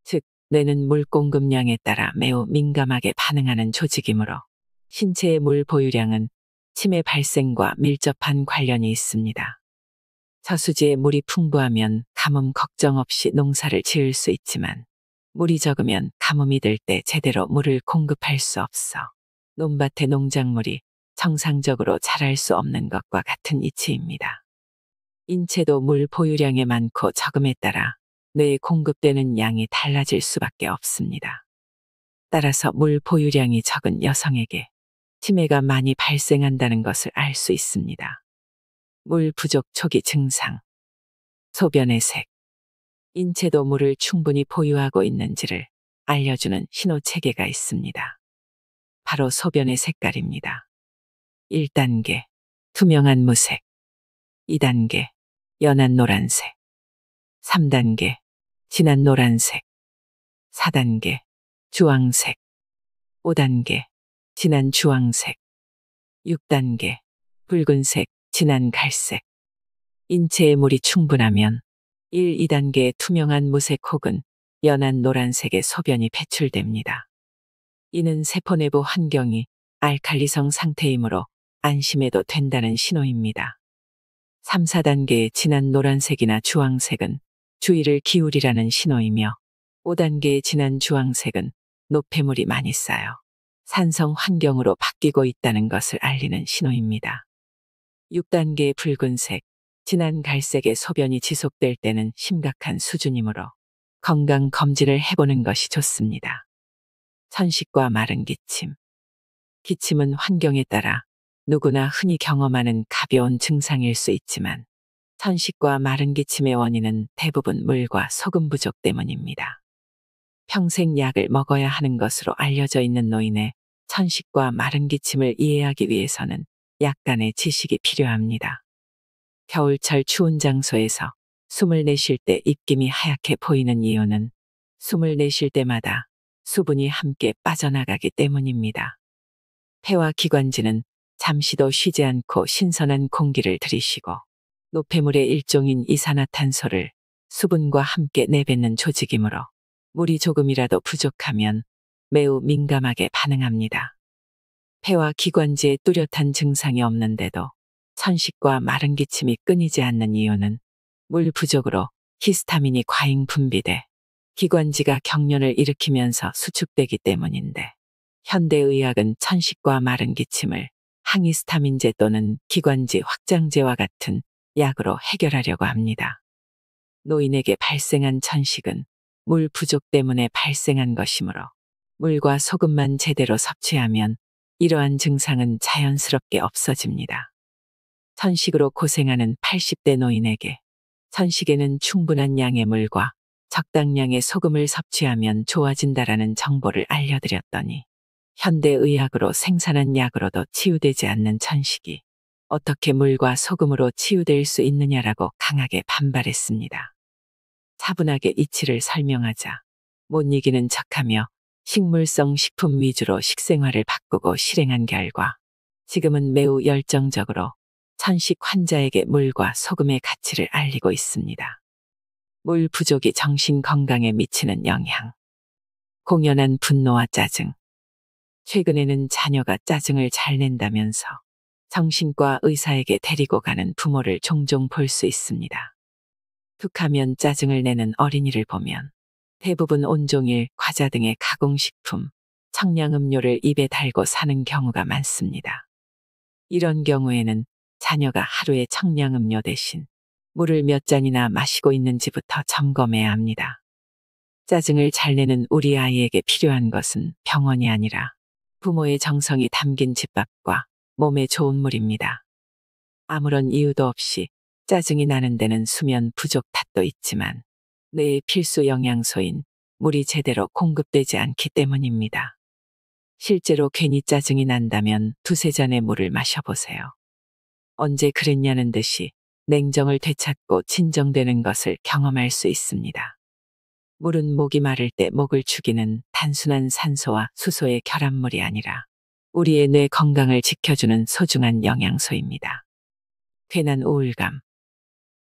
즉, 뇌는 물 공급량에 따라 매우 민감하게 반응하는 조직이므로 신체의 물 보유량은 치매 발생과 밀접한 관련이 있습니다. 저수지에 물이 풍부하면 가뭄 걱정 없이 농사를 지을 수 있지만 물이 적으면 가뭄이 들 때 제대로 물을 공급할 수 없어 논밭의 농작물이 정상적으로 자랄 수 없는 것과 같은 이치입니다. 인체도 물 보유량이 많고 적음에 따라 뇌에 공급되는 양이 달라질 수밖에 없습니다. 따라서 물 보유량이 적은 여성에게 치매가 많이 발생한다는 것을 알 수 있습니다. 물 부족 초기 증상. 소변의 색. 인체도 물을 충분히 보유하고 있는지를 알려주는 신호 체계가 있습니다. 바로 소변의 색깔입니다. 1단계, 투명한 무색. 2단계, 연한 노란색. 3단계, 진한 노란색. 4단계, 주황색. 5단계, 진한 주황색. 6단계, 붉은색, 진한 갈색. 인체의 물이 충분하면 1, 2단계의 투명한 무색 혹은 연한 노란색의 소변이 배출됩니다. 이는 세포 내부 환경이 알칼리성 상태이므로 안심해도 된다는 신호입니다. 3, 4단계의 진한 노란색이나 주황색은 주의를 기울이라는 신호이며 5단계의 진한 주황색은 노폐물이 많이 쌓여 산성 환경으로 바뀌고 있다는 것을 알리는 신호입니다. 6단계의 붉은색, 진한 갈색의 소변이 지속될 때는 심각한 수준이므로 건강 검진을 해보는 것이 좋습니다. 천식과 마른 기침. 기침은 환경에 따라 누구나 흔히 경험하는 가벼운 증상일 수 있지만 천식과 마른 기침의 원인은 대부분 물과 소금 부족 때문입니다. 평생 약을 먹어야 하는 것으로 알려져 있는 노인의 천식과 마른 기침을 이해하기 위해서는 약간의 지식이 필요합니다. 겨울철 추운 장소에서 숨을 내쉴 때 입김이 하얗게 보이는 이유는 숨을 내쉴 때마다 수분이 함께 빠져나가기 때문입니다. 폐와 기관지는 잠시도 쉬지 않고 신선한 공기를 들이쉬고 노폐물의 일종인 이산화탄소를 수분과 함께 내뱉는 조직이므로 물이 조금이라도 부족하면 매우 민감하게 반응합니다. 폐와 기관지에 뚜렷한 증상이 없는데도 천식과 마른 기침이 끊이지 않는 이유는 물 부족으로 히스타민이 과잉 분비돼 기관지가 경련을 일으키면서 수축되기 때문인데 현대의학은 천식과 마른 기침을 항히스타민제 또는 기관지 확장제와 같은 약으로 해결하려고 합니다. 노인에게 발생한 천식은 물 부족 때문에 발생한 것이므로 물과 소금만 제대로 섭취하면 이러한 증상은 자연스럽게 없어집니다. 천식으로 고생하는 80대 노인에게 천식에는 충분한 양의 물과 적당량의 소금을 섭취하면 좋아진다라는 정보를 알려드렸더니 현대의학으로 생산한 약으로도 치유되지 않는 천식이 어떻게 물과 소금으로 치유될 수 있느냐라고 강하게 반발했습니다. 차분하게 이치를 설명하자 못 이기는 척하며 식물성 식품 위주로 식생활을 바꾸고 실행한 결과 지금은 매우 열정적으로 천식 환자에게 물과 소금의 가치를 알리고 있습니다. 물 부족이 정신 건강에 미치는 영향. 공연한 분노와 짜증. 최근에는 자녀가 짜증을 잘 낸다면서 정신과 의사에게 데리고 가는 부모를 종종 볼 수 있습니다. 툭하면 짜증을 내는 어린이를 보면 대부분 온종일 과자 등의 가공식품, 청량음료를 입에 달고 사는 경우가 많습니다. 이런 경우에는 자녀가 하루에 청량음료 대신 물을 몇 잔이나 마시고 있는지부터 점검해야 합니다. 짜증을 잘 내는 우리 아이에게 필요한 것은 병원이 아니라 부모의 정성이 담긴 집밥과 몸에 좋은 물입니다. 아무런 이유도 없이 짜증이 나는 데는 수면 부족 탓도 있지만 뇌의 필수 영양소인 물이 제대로 공급되지 않기 때문입니다. 실제로 괜히 짜증이 난다면 두세 잔의 물을 마셔보세요. 언제 그랬냐는 듯이 냉정을 되찾고 진정되는 것을 경험할 수 있습니다. 물은 목이 마를 때 목을 죽이는 단순한 산소와 수소의 결합물이 아니라 우리의 뇌 건강을 지켜주는 소중한 영양소입니다. 괜한 우울감.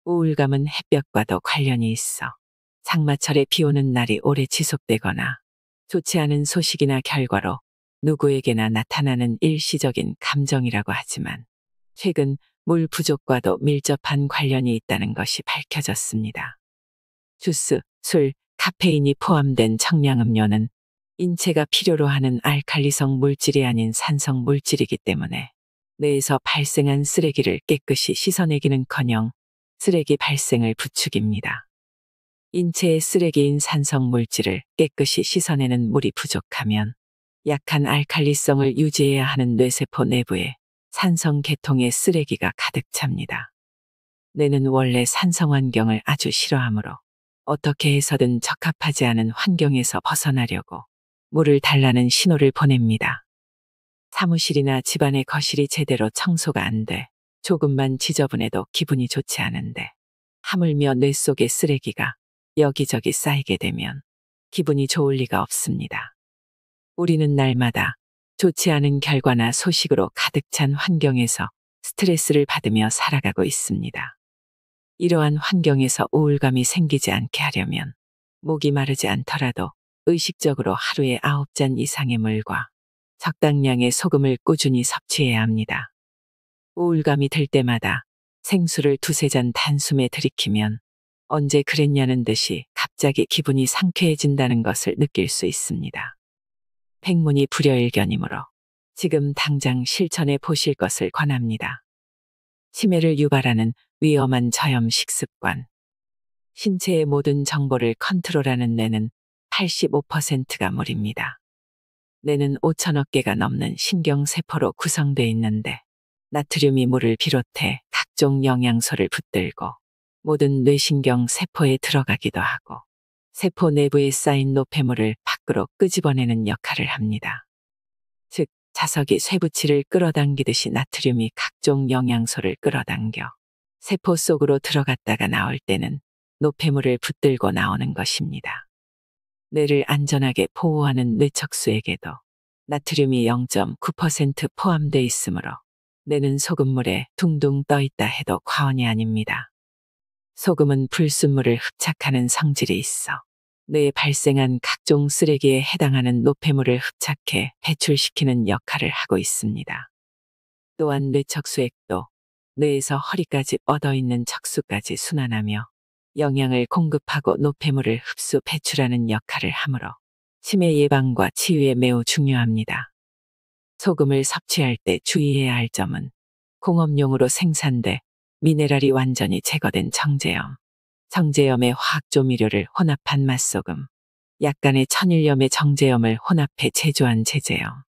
우울감은 햇볕과도 관련이 있어 장마철에 비 오는 날이 오래 지속되거나 좋지 않은 소식이나 결과로 누구에게나 나타나는 일시적인 감정이라고 하지만 최근 물 부족과도 밀접한 관련이 있다는 것이 밝혀졌습니다. 주스, 술, 카페인이 포함된 청량음료는 인체가 필요로 하는 알칼리성 물질이 아닌 산성 물질이기 때문에 뇌에서 발생한 쓰레기를 깨끗이 씻어내기는커녕 쓰레기 발생을 부추깁니다. 인체의 쓰레기인 산성 물질을 깨끗이 씻어내는 물이 부족하면 약한 알칼리성을 유지해야 하는 뇌세포 내부에 산성 계통의 쓰레기가 가득 찹니다. 뇌는 원래 산성 환경을 아주 싫어하므로 어떻게 해서든 적합하지 않은 환경에서 벗어나려고 물을 달라는 신호를 보냅니다. 사무실이나 집안의 거실이 제대로 청소가 안 돼 조금만 지저분해도 기분이 좋지 않은데 하물며 뇌 속의 쓰레기가 여기저기 쌓이게 되면 기분이 좋을 리가 없습니다. 우리는 날마다 좋지 않은 결과나 소식으로 가득 찬 환경에서 스트레스를 받으며 살아가고 있습니다. 이러한 환경에서 우울감이 생기지 않게 하려면 목이 마르지 않더라도 의식적으로 하루에 9잔 이상의 물과 적당량의 소금을 꾸준히 섭취해야 합니다. 우울감이 들 때마다 생수를 2~3잔 단숨에 들이키면 언제 그랬냐는 듯이 갑자기 기분이 상쾌해진다는 것을 느낄 수 있습니다. 백문이 불여일견이므로 지금 당장 실천해 보실 것을 권합니다. 치매를 유발하는 위험한 저염 식습관. 신체의 모든 정보를 컨트롤하는 뇌는 85%가 물입니다. 뇌는 5천억 개가 넘는 신경세포로 구성되어 있는데 나트륨이 물을 비롯해 각종 영양소를 붙들고 모든 뇌신경 세포에 들어가기도 하고 세포 내부에 쌓인 노폐물을 밖으로 끄집어내는 역할을 합니다. 즉, 자석이 쇠붙이를 끌어당기듯이 나트륨이 각종 영양소를 끌어당겨 세포 속으로 들어갔다가 나올 때는 노폐물을 붙들고 나오는 것입니다. 뇌를 안전하게 보호하는 뇌척수에게도 나트륨이 0.9% 포함되어 있으므로 뇌는 소금물에 둥둥 떠 있다 해도 과언이 아닙니다. 소금은 불순물을 흡착하는 성질이 있어 뇌에 발생한 각종 쓰레기에 해당하는 노폐물을 흡착해 배출시키는 역할을 하고 있습니다. 또한 뇌척수액도 뇌에서 허리까지 뻗어있는 척수까지 순환하며 영양을 공급하고 노폐물을 흡수 배출하는 역할을 하므로 치매 예방과 치유에 매우 중요합니다. 소금을 섭취할 때 주의해야 할 점은 공업용으로 생산돼 미네랄이 완전히 제거된 정제염, 정제염의 화학조미료를 혼합한 맛소금, 약간의 천일염의 정제염을 혼합해 제조한 제제염,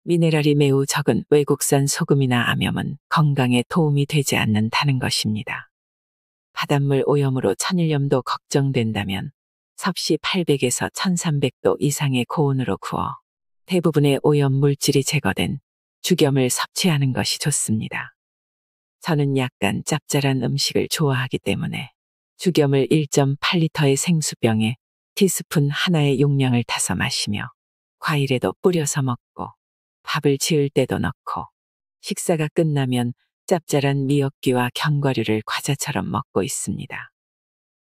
미네랄이 매우 적은 외국산 소금이나 암염은 건강에 도움이 되지 않는다는 것입니다. 바닷물 오염으로 천일염도 걱정된다면 섭씨 800에서 1300도 이상의 고온으로 구워 대부분의 오염 물질이 제거된 죽염을 섭취하는 것이 좋습니다. 저는 약간 짭짤한 음식을 좋아하기 때문에 죽염을 1.8리터의 생수병에 티스푼 하나의 용량을 타서 마시며 과일에도 뿌려서 먹고 밥을 지을 때도 넣고 식사가 끝나면 짭짤한 미역귀와 견과류를 과자처럼 먹고 있습니다.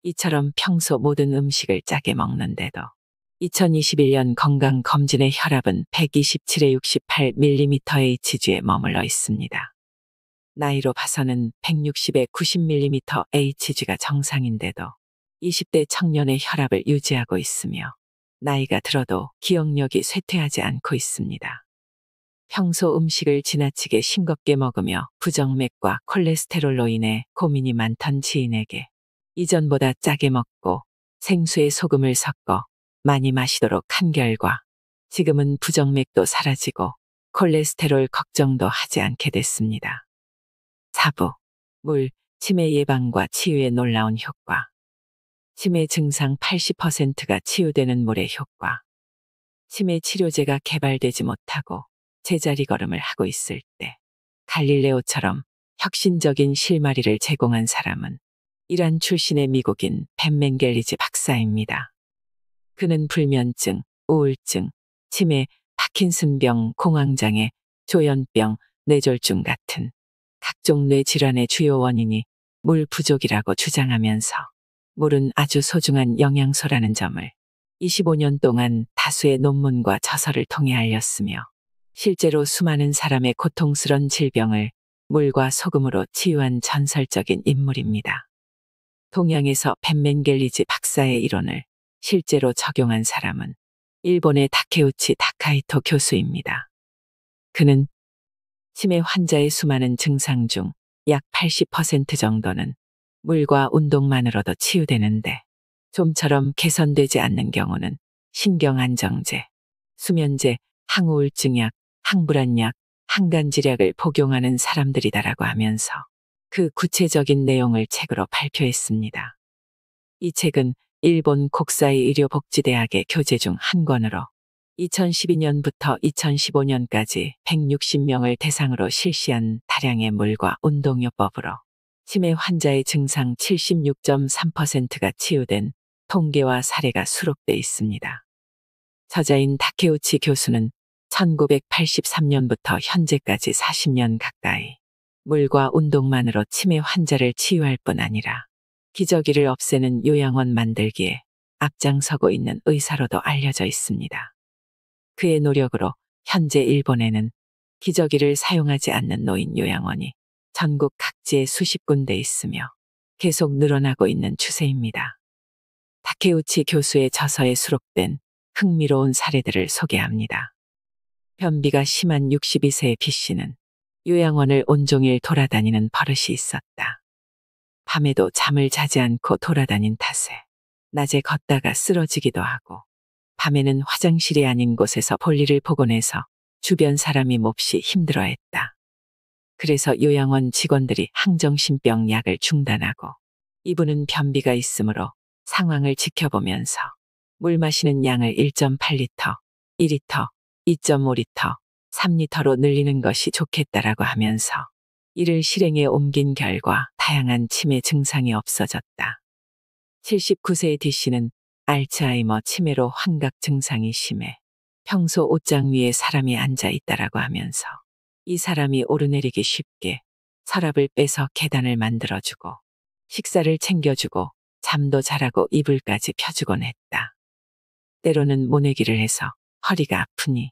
이처럼 평소 모든 음식을 짜게 먹는데도 2021년 건강검진의 혈압은 127에 68mmHg에 머물러 있습니다. 나이로 봐서는 160에 90mmHg가 정상인데도 20대 청년의 혈압을 유지하고 있으며 나이가 들어도 기억력이 쇠퇴하지 않고 있습니다. 평소 음식을 지나치게 싱겁게 먹으며 부정맥과 콜레스테롤로 인해 고민이 많던 지인에게 이전보다 짜게 먹고 생수에 소금을 섞어 많이 마시도록 한 결과 지금은 부정맥도 사라지고 콜레스테롤 걱정도 하지 않게 됐습니다. 4부. 물, 치매 예방과 치유의 놀라운 효과. 치매 증상 80%가 치유되는 물의 효과. 치매 치료제가 개발되지 못하고 제자리 걸음을 하고 있을 때 갈릴레오처럼 혁신적인 실마리를 제공한 사람은 이란 출신의 미국인 벤 멘겔리지 박사입니다. 그는 불면증, 우울증, 치매, 파킨슨병, 공황장애, 조현병, 뇌졸중 같은 각종 뇌질환의 주요 원인이 물 부족이라고 주장하면서 물은 아주 소중한 영양소라는 점을 25년 동안 다수의 논문과 저서를 통해 알렸으며 실제로 수많은 사람의 고통스런 질병을 물과 소금으로 치유한 전설적인 인물입니다. 동양에서 벤 멘겔리지 박사의 이론을 실제로 적용한 사람은 일본의 다케우치 다카이토 교수입니다. 그는 치매 환자의 수많은 증상 중 약 80% 정도는 물과 운동만으로도 치유되는데 좀처럼 개선되지 않는 경우는 신경안정제, 수면제, 항우울증약, 항불안약, 항간지약을 복용하는 사람들이다라고 하면서 그 구체적인 내용을 책으로 발표했습니다. 이 책은 일본 kok사이 의료복지대학의 교재 중 한 권으로 2012년부터 2015년까지 160명을 대상으로 실시한 다량의 물과 운동요법으로 치매 환자의 증상 76.3%가 치유된 통계와 사례가 수록돼 있습니다. 저자인 다케우치 교수는 1983년부터 현재까지 40년 가까이 물과 운동만으로 치매 환자를 치유할 뿐 아니라 기저귀를 없애는 요양원 만들기에 앞장서고 있는 의사로도 알려져 있습니다. 그의 노력으로 현재 일본에는 기저귀를 사용하지 않는 노인 요양원이 전국 각지에 수십 군데 있으며 계속 늘어나고 있는 추세입니다. 다케우치 교수의 저서에 수록된 흥미로운 사례들을 소개합니다. 변비가 심한 62세의 B씨는 요양원을 온종일 돌아다니는 버릇이 있었다. 밤에도 잠을 자지 않고 돌아다닌 탓에 낮에 걷다가 쓰러지기도 하고 밤에는 화장실이 아닌 곳에서 볼일을 보곤 해서 주변 사람이 몹시 힘들어했다. 그래서 요양원 직원들이 항정신병 약을 중단하고 이분은 변비가 있으므로 상황을 지켜보면서 물 마시는 양을 1.8리터, 2리터, 2.5리터, 3리터로 늘리는 것이 좋겠다라고 하면서 이를 실행에 옮긴 결과 다양한 치매 증상이 없어졌다. 79세의 D씨는 알츠하이머 치매로 환각 증상이 심해 평소 옷장 위에 사람이 앉아 있다라고 하면서 이 사람이 오르내리기 쉽게 서랍을 빼서 계단을 만들어주고 식사를 챙겨주고 잠도 잘하고 이불까지 펴주곤 했다. 때로는 모내기를 해서 허리가 아프니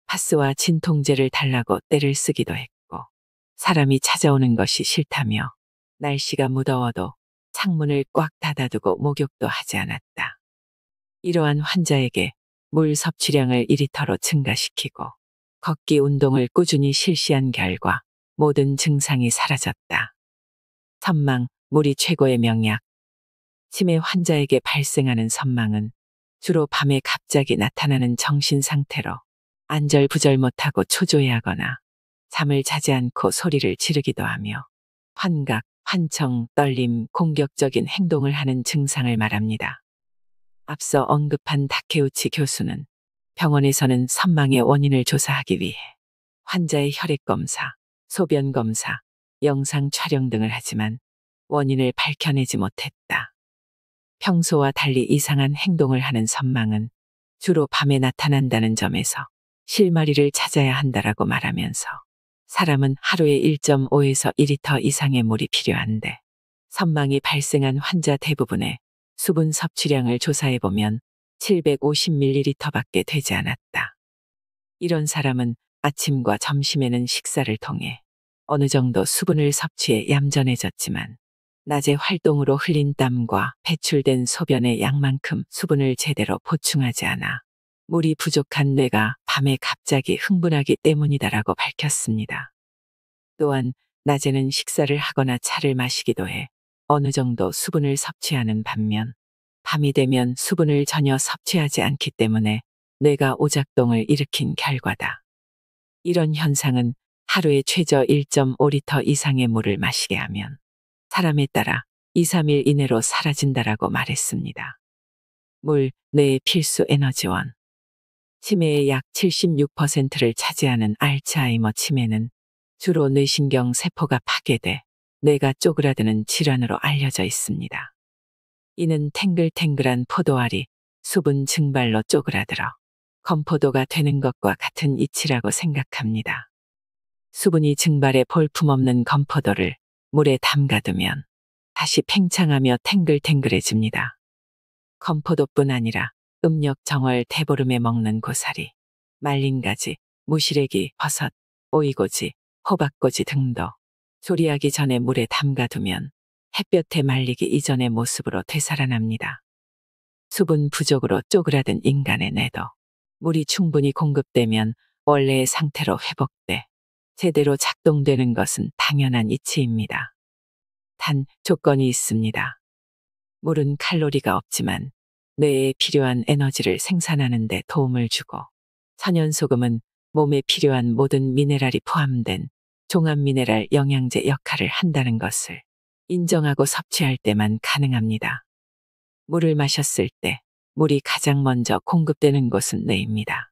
파스와 진통제를 달라고 떼를 쓰기도 했고 사람이 찾아오는 것이 싫다며 날씨가 무더워도 창문을 꽉 닫아두고 목욕도 하지 않았다. 이러한 환자에게 물 섭취량을 2리터로 증가시키고 걷기 운동을 꾸준히 실시한 결과 모든 증상이 사라졌다. 선망, 물이 최고의 명약. 치매 환자에게 발생하는 선망은 주로 밤에 갑자기 나타나는 정신 상태로 안절부절 못하고 초조해하거나 잠을 자지 않고 소리를 지르기도 하며 환각, 환청, 떨림, 공격적인 행동을 하는 증상을 말합니다. 앞서 언급한 다케우치 교수는 병원에서는 선망의 원인을 조사하기 위해 환자의 혈액검사, 소변검사, 영상 촬영 등을 하지만 원인을 밝혀내지 못했다. 평소와 달리 이상한 행동을 하는 선망은 주로 밤에 나타난다는 점에서 실마리를 찾아야 한다라고 말하면서 사람은 하루에 1.5에서 2리터 이상의 물이 필요한데 선망이 발생한 환자 대부분의 수분 섭취량을 조사해보면 750ml밖에 되지 않았다. 이런 사람은 아침과 점심에는 식사를 통해 어느 정도 수분을 섭취해 얌전해졌지만 낮에 활동으로 흘린 땀과 배출된 소변의 양만큼 수분을 제대로 보충하지 않아 물이 부족한 뇌가 밤에 갑자기 흥분하기 때문이다라고 밝혔습니다. 또한 낮에는 식사를 하거나 차를 마시기도 해 어느 정도 수분을 섭취하는 반면 밤이 되면 수분을 전혀 섭취하지 않기 때문에 뇌가 오작동을 일으킨 결과다. 이런 현상은 하루에 최저 1.5리터 이상의 물을 마시게 하면 사람에 따라 2, 3일 이내로 사라진다라고 말했습니다. 물, 뇌의 필수 에너지원. 치매의 약 76%를 차지하는 알츠하이머 치매는 주로 뇌신경 세포가 파괴돼 뇌가 쪼그라드는 질환으로 알려져 있습니다. 이는 탱글탱글한 포도알이 수분 증발로 쪼그라들어 건포도가 되는 것과 같은 이치라고 생각합니다. 수분이 증발해 볼품없는 건포도를 물에 담가두면 다시 팽창하며 탱글탱글해집니다. 건포도뿐 아니라 음력 정월 대보름에 먹는 고사리, 말린 가지, 무시래기, 버섯, 오이고지, 호박고지 등도 조리하기 전에 물에 담가두면 햇볕에 말리기 이전의 모습으로 되살아납니다. 수분 부족으로 쪼그라든 인간의 뇌도 물이 충분히 공급되면 원래의 상태로 회복돼 제대로 작동되는 것은 당연한 이치입니다. 단 조건이 있습니다. 물은 칼로리가 없지만 뇌에 필요한 에너지를 생산하는 데 도움을 주고 천연소금은 몸에 필요한 모든 미네랄이 포함된 종합미네랄 영양제 역할을 한다는 것을 인정하고 섭취할 때만 가능합니다. 물을 마셨을 때 물이 가장 먼저 공급되는 곳은 뇌입니다.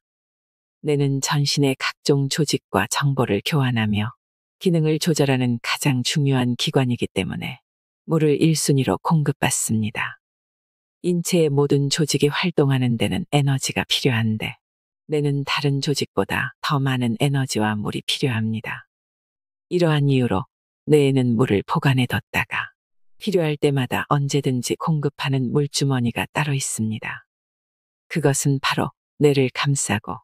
뇌는 전신의 각종 조직과 정보를 교환하며 기능을 조절하는 가장 중요한 기관이기 때문에 물을 1순위로 공급받습니다. 인체의 모든 조직이 활동하는 데는 에너지가 필요한데 뇌는 다른 조직보다 더 많은 에너지와 물이 필요합니다. 이러한 이유로 뇌에는 물을 보관해 뒀다가 필요할 때마다 언제든지 공급하는 물주머니가 따로 있습니다. 그것은 바로 뇌를 감싸고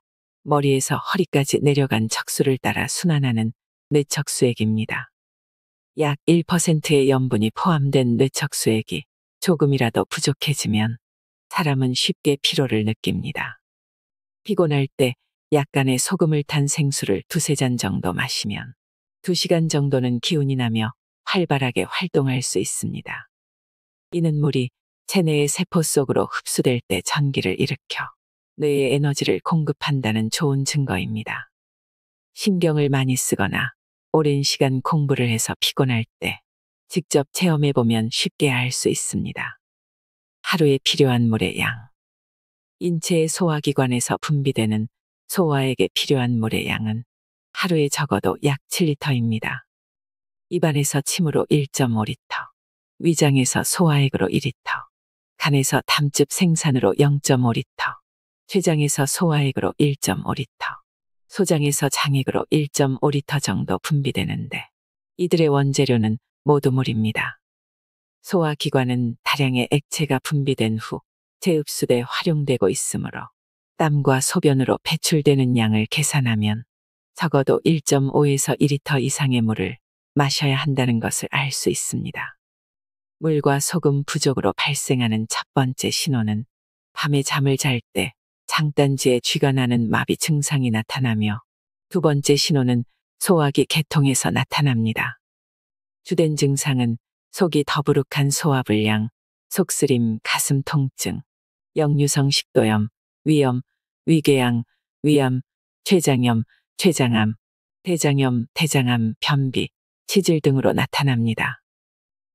머리에서 허리까지 내려간 척수를 따라 순환하는 뇌척수액입니다. 약 1%의 염분이 포함된 뇌척수액이 조금이라도 부족해지면 사람은 쉽게 피로를 느낍니다. 피곤할 때 약간의 소금을 탄 생수를 2~3잔 정도 마시면 2시간 정도는 기운이 나며 활발하게 활동할 수 있습니다. 이는 물이 체내의 세포 속으로 흡수될 때 전기를 일으켜 뇌에 에너지를 공급한다는 좋은 증거입니다. 신경을 많이 쓰거나 오랜 시간 공부를 해서 피곤할 때 직접 체험해보면 쉽게 알 수 있습니다. 하루에 필요한 물의 양. 인체의 소화기관에서 분비되는 소화에게 필요한 물의 양은 하루에 적어도 약 7리터입니다. 입안에서 침으로 1.5리터, 위장에서 소화액으로 2리터, 간에서 담즙 생산으로 0.5리터, 췌장에서 소화액으로 1.5리터, 소장에서 장액으로 1.5리터 정도 분비되는데 이들의 원재료는 모두 물입니다. 소화기관은 다량의 액체가 분비된 후 재흡수돼 활용되고 있으므로 땀과 소변으로 배출되는 양을 계산하면 적어도 1.5에서 2리터 이상의 물을 마셔야 한다는 것을 알 수 있습니다. 물과 소금 부족으로 발생하는 첫 번째 신호는 밤에 잠을 잘 때 장단지에 쥐가 나는 마비 증상이 나타나며 두 번째 신호는 소화기 개통에서 나타납니다. 주된 증상은 속이 더부룩한 소화불량, 속쓰림, 가슴 통증, 역류성 식도염, 위염, 위궤양, 위암, 췌장염, 췌장암, 대장염, 대장암, 변비, 치질 등으로 나타납니다.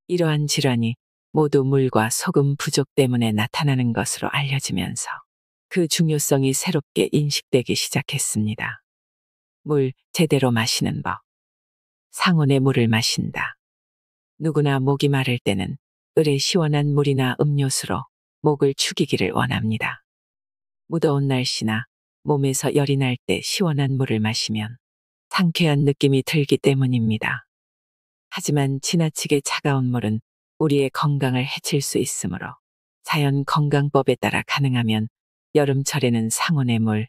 이러한 질환이 모두 물과 소금 부족 때문에 나타나는 것으로 알려지면서 그 중요성이 새롭게 인식되기 시작했습니다. 물 제대로 마시는 법. 상온의 물을 마신다. 누구나 목이 마를 때는 을의 시원한 물이나 음료수로 목을 축이기를 원합니다. 무더운 날씨나 몸에서 열이 날 때 시원한 물을 마시면 상쾌한 느낌이 들기 때문입니다. 하지만 지나치게 차가운 물은 우리의 건강을 해칠 수 있으므로 자연 건강법에 따라 가능하면 여름철에는 상온의 물,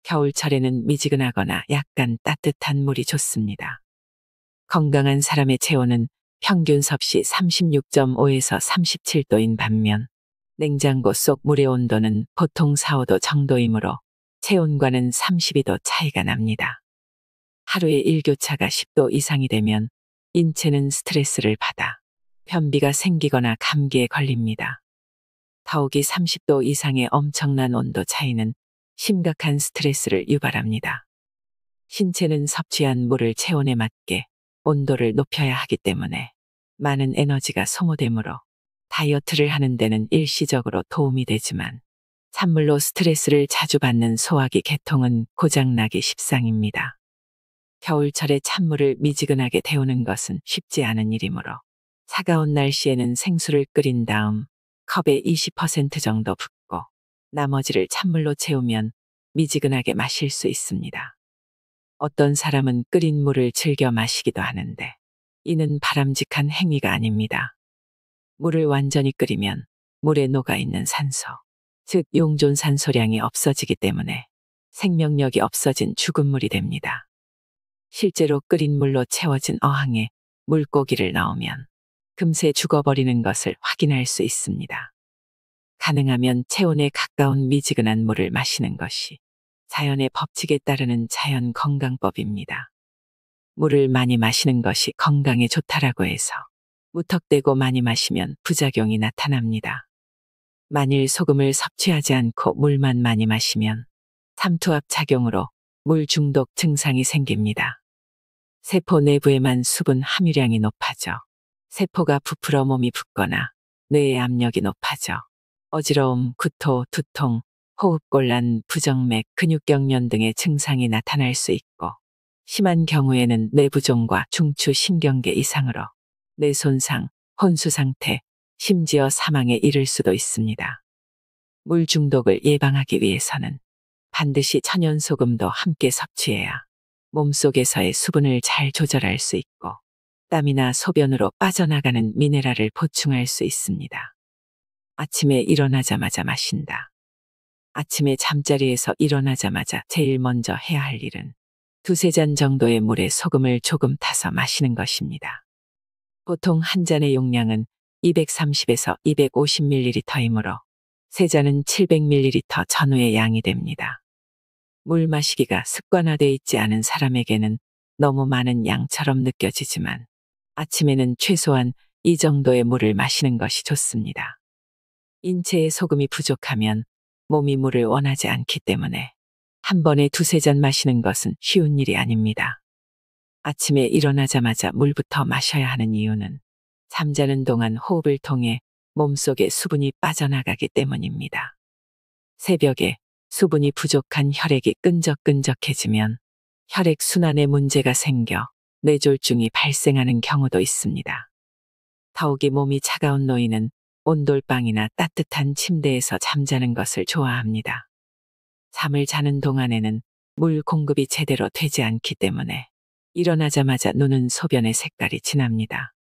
겨울철에는 미지근하거나 약간 따뜻한 물이 좋습니다. 건강한 사람의 체온은 평균 섭씨 36.5에서 37도인 반면 냉장고 속 물의 온도는 보통 4~5도 정도이므로 체온과는 32도 차이가 납니다. 하루의 일교차가 10도 이상이 되면 인체는 스트레스를 받아 변비가 생기거나 감기에 걸립니다. 더욱이 30도 이상의 엄청난 온도 차이는 심각한 스트레스를 유발합니다. 신체는 섭취한 물을 체온에 맞게 온도를 높여야 하기 때문에 많은 에너지가 소모되므로 다이어트를 하는 데는 일시적으로 도움이 되지만 찬물로 스트레스를 자주 받는 소화기 개통은 고장나기 십상입니다. 겨울철에 찬물을 미지근하게 데우는 것은 쉽지 않은 일이므로 차가운 날씨에는 생수를 끓인 다음 컵에 20% 정도 붓고 나머지를 찬물로 채우면 미지근하게 마실 수 있습니다. 어떤 사람은 끓인 물을 즐겨 마시기도 하는데 이는 바람직한 행위가 아닙니다. 물을 완전히 끓이면 물에 녹아있는 산소, 즉 용존산소량이 없어지기 때문에 생명력이 없어진 죽은 물이 됩니다. 실제로 끓인 물로 채워진 어항에 물고기를 넣으면 금세 죽어버리는 것을 확인할 수 있습니다. 가능하면 체온에 가까운 미지근한 물을 마시는 것이 자연의 법칙에 따르는 자연 건강법입니다. 물을 많이 마시는 것이 건강에 좋다라고 해서 무턱대고 많이 마시면 부작용이 나타납니다. 만일 소금을 섭취하지 않고 물만 많이 마시면 삼투압 작용으로 물 중독 증상이 생깁니다. 세포 내부에만 수분 함유량이 높아져 세포가 부풀어 몸이 붓거나 뇌의 압력이 높아져 어지러움, 구토, 두통, 호흡곤란, 부정맥, 근육경련 등의 증상이 나타날 수 있고 심한 경우에는 뇌부종과 중추 신경계 이상으로 뇌 손상, 혼수 상태, 심지어 사망에 이를 수도 있습니다. 물 중독을 예방하기 위해서는 반드시 천연소금도 함께 섭취해야 몸속에서의 수분을 잘 조절할 수 있고 땀이나 소변으로 빠져나가는 미네랄을 보충할 수 있습니다. 아침에 일어나자마자 마신다. 아침에 잠자리에서 일어나자마자 제일 먼저 해야 할 일은 두세 잔 정도의 물에 소금을 조금 타서 마시는 것입니다. 보통 한 잔의 용량은 230에서 250ml이므로 세 잔은 700ml 전후의 양이 됩니다. 물 마시기가 습관화돼 있지 않은 사람에게는 너무 많은 양처럼 느껴지지만 아침에는 최소한 이 정도의 물을 마시는 것이 좋습니다. 인체에 소금이 부족하면 몸이 물을 원하지 않기 때문에 한 번에 두세 잔 마시는 것은 쉬운 일이 아닙니다. 아침에 일어나자마자 물부터 마셔야 하는 이유는 잠자는 동안 호흡을 통해 몸속에 수분이 빠져나가기 때문입니다. 새벽에 수분이 부족한 혈액이 끈적끈적해지면 혈액 순환에 문제가 생겨 뇌졸중이 발생하는 경우도 있습니다. 더욱이 몸이 차가운 노인은 온돌방이나 따뜻한 침대에서 잠자는 것을 좋아합니다. 잠을 자는 동안에는 물 공급이 제대로 되지 않기 때문에 일어나자마자 눈은 소변의 색깔이 진합니다.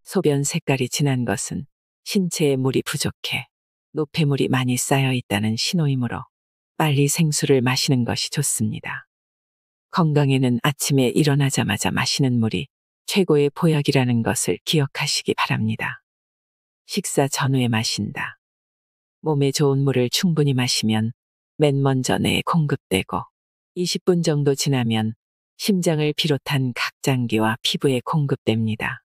소변 색깔이 진한 것은 신체에 물이 부족해 노폐물이 많이 쌓여 있다는 신호이므로 빨리 생수를 마시는 것이 좋습니다. 건강에는 아침에 일어나자마자 마시는 물이 최고의 보약이라는 것을 기억하시기 바랍니다. 식사 전후에 마신다. 몸에 좋은 물을 충분히 마시면 맨 먼저 뇌에 공급되고 20분 정도 지나면 심장을 비롯한 각 장기와 피부에 공급됩니다.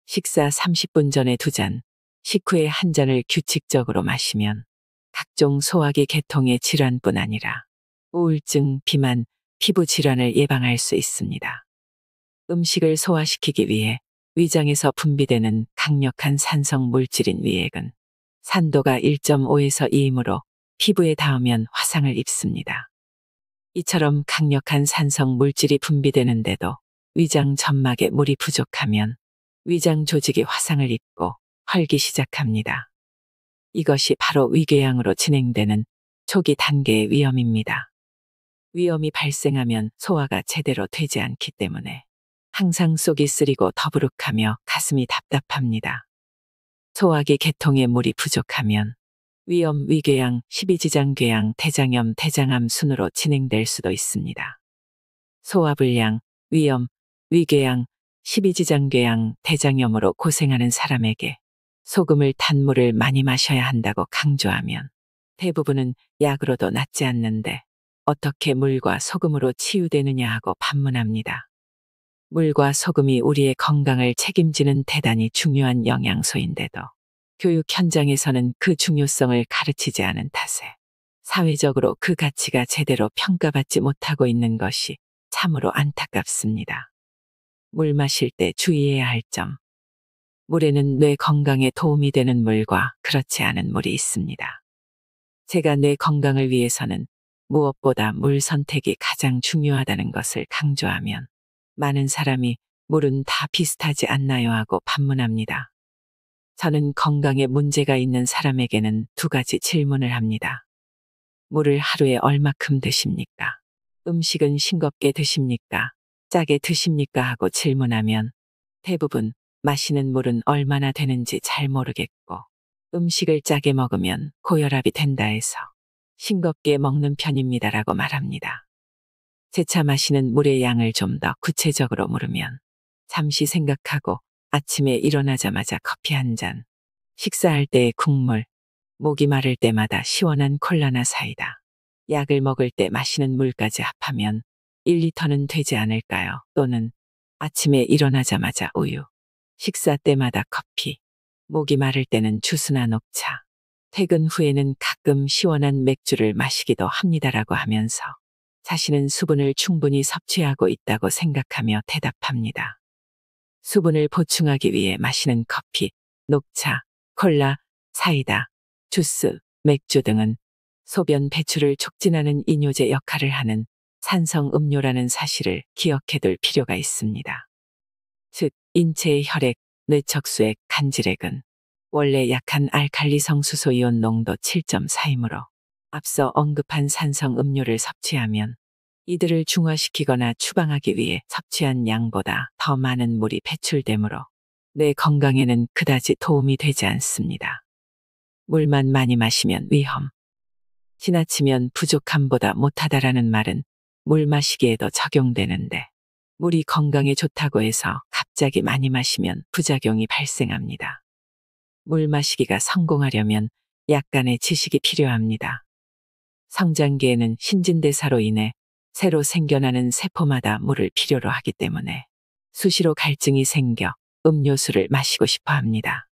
식사 30분 전에 2잔, 식후에 1잔을 규칙적으로 마시면 각종 소화기 계통의 질환뿐 아니라 우울증, 비만, 피부 질환을 예방할 수 있습니다. 음식을 소화시키기 위해 위장에서 분비되는 강력한 산성 물질인 위액은 산도가 1.5에서 2이므로 피부에 닿으면 화상을 입습니다. 이처럼 강력한 산성 물질이 분비되는데도 위장 점막에 물이 부족하면 위장 조직이 화상을 입고 헐기 시작합니다. 이것이 바로 위궤양으로 진행되는 초기 단계의 위험입니다. 위험이 발생하면 소화가 제대로 되지 않기 때문에 항상 속이 쓰리고 더부룩하며 가슴이 답답합니다. 소화기 계통에 물이 부족하면 위염, 위궤양, 십이지장궤양, 대장염, 대장암 순으로 진행될 수도 있습니다. 소화불량, 위염, 위궤양, 십이지장궤양, 대장염으로 고생하는 사람에게 소금을 탄 물을 많이 마셔야 한다고 강조하면 대부분은 약으로도 낫지 않는데 어떻게 물과 소금으로 치유되느냐 하고 반문합니다. 물과 소금이 우리의 건강을 책임지는 대단히 중요한 영양소인데도 교육 현장에서는 그 중요성을 가르치지 않은 탓에 사회적으로 그 가치가 제대로 평가받지 못하고 있는 것이 참으로 안타깝습니다. 물 마실 때 주의해야 할 점. 물에는 뇌 건강에 도움이 되는 물과 그렇지 않은 물이 있습니다. 제가 뇌 건강을 위해서는 무엇보다 물 선택이 가장 중요하다는 것을 강조하면 많은 사람이 물은 다 비슷하지 않나요 하고 반문합니다. 저는 건강에 문제가 있는 사람에게는 2가지 질문을 합니다. 물을 하루에 얼마큼 드십니까? 음식은 싱겁게 드십니까? 짜게 드십니까? 하고 질문하면 대부분 마시는 물은 얼마나 되는지 잘 모르겠고 음식을 짜게 먹으면 고혈압이 된다 해서 싱겁게 먹는 편입니다라고 말합니다. 재차 마시는 물의 양을 좀 더 구체적으로 물으면 잠시 생각하고 아침에 일어나자마자 커피 1잔, 식사할 때의 국물, 목이 마를 때마다 시원한 콜라나 사이다, 약을 먹을 때 마시는 물까지 합하면 1리터는 되지 않을까요? 또는 아침에 일어나자마자 우유, 식사 때마다 커피, 목이 마를 때는 주스나 녹차, 퇴근 후에는 가끔 시원한 맥주를 마시기도 합니다라고 하면서 자신은 수분을 충분히 섭취하고 있다고 생각하며 대답합니다. 수분을 보충하기 위해 마시는 커피, 녹차, 콜라, 사이다, 주스, 맥주 등은 소변 배출을 촉진하는 이뇨제 역할을 하는 산성 음료라는 사실을 기억해둘 필요가 있습니다. 즉, 인체의 혈액, 뇌척수액, 간질액은 원래 약한 알칼리 성수소 이온 농도 7.4이므로 앞서 언급한 산성 음료를 섭취하면 이들을 중화시키거나 추방하기 위해 섭취한 양보다 더 많은 물이 배출되므로 뇌 건강에는 그다지 도움이 되지 않습니다. 물만 많이 마시면 위험. 지나치면 부족함보다 못하다라는 말은 물 마시기에도 적용되는데 물이 건강에 좋다고 해서 갑자기 많이 마시면 부작용이 발생합니다. 물 마시기가 성공하려면 약간의 지식이 필요합니다. 성장기에는 신진대사로 인해 새로 생겨나는 세포마다 물을 필요로 하기 때문에 수시로 갈증이 생겨 음료수를 마시고 싶어 합니다.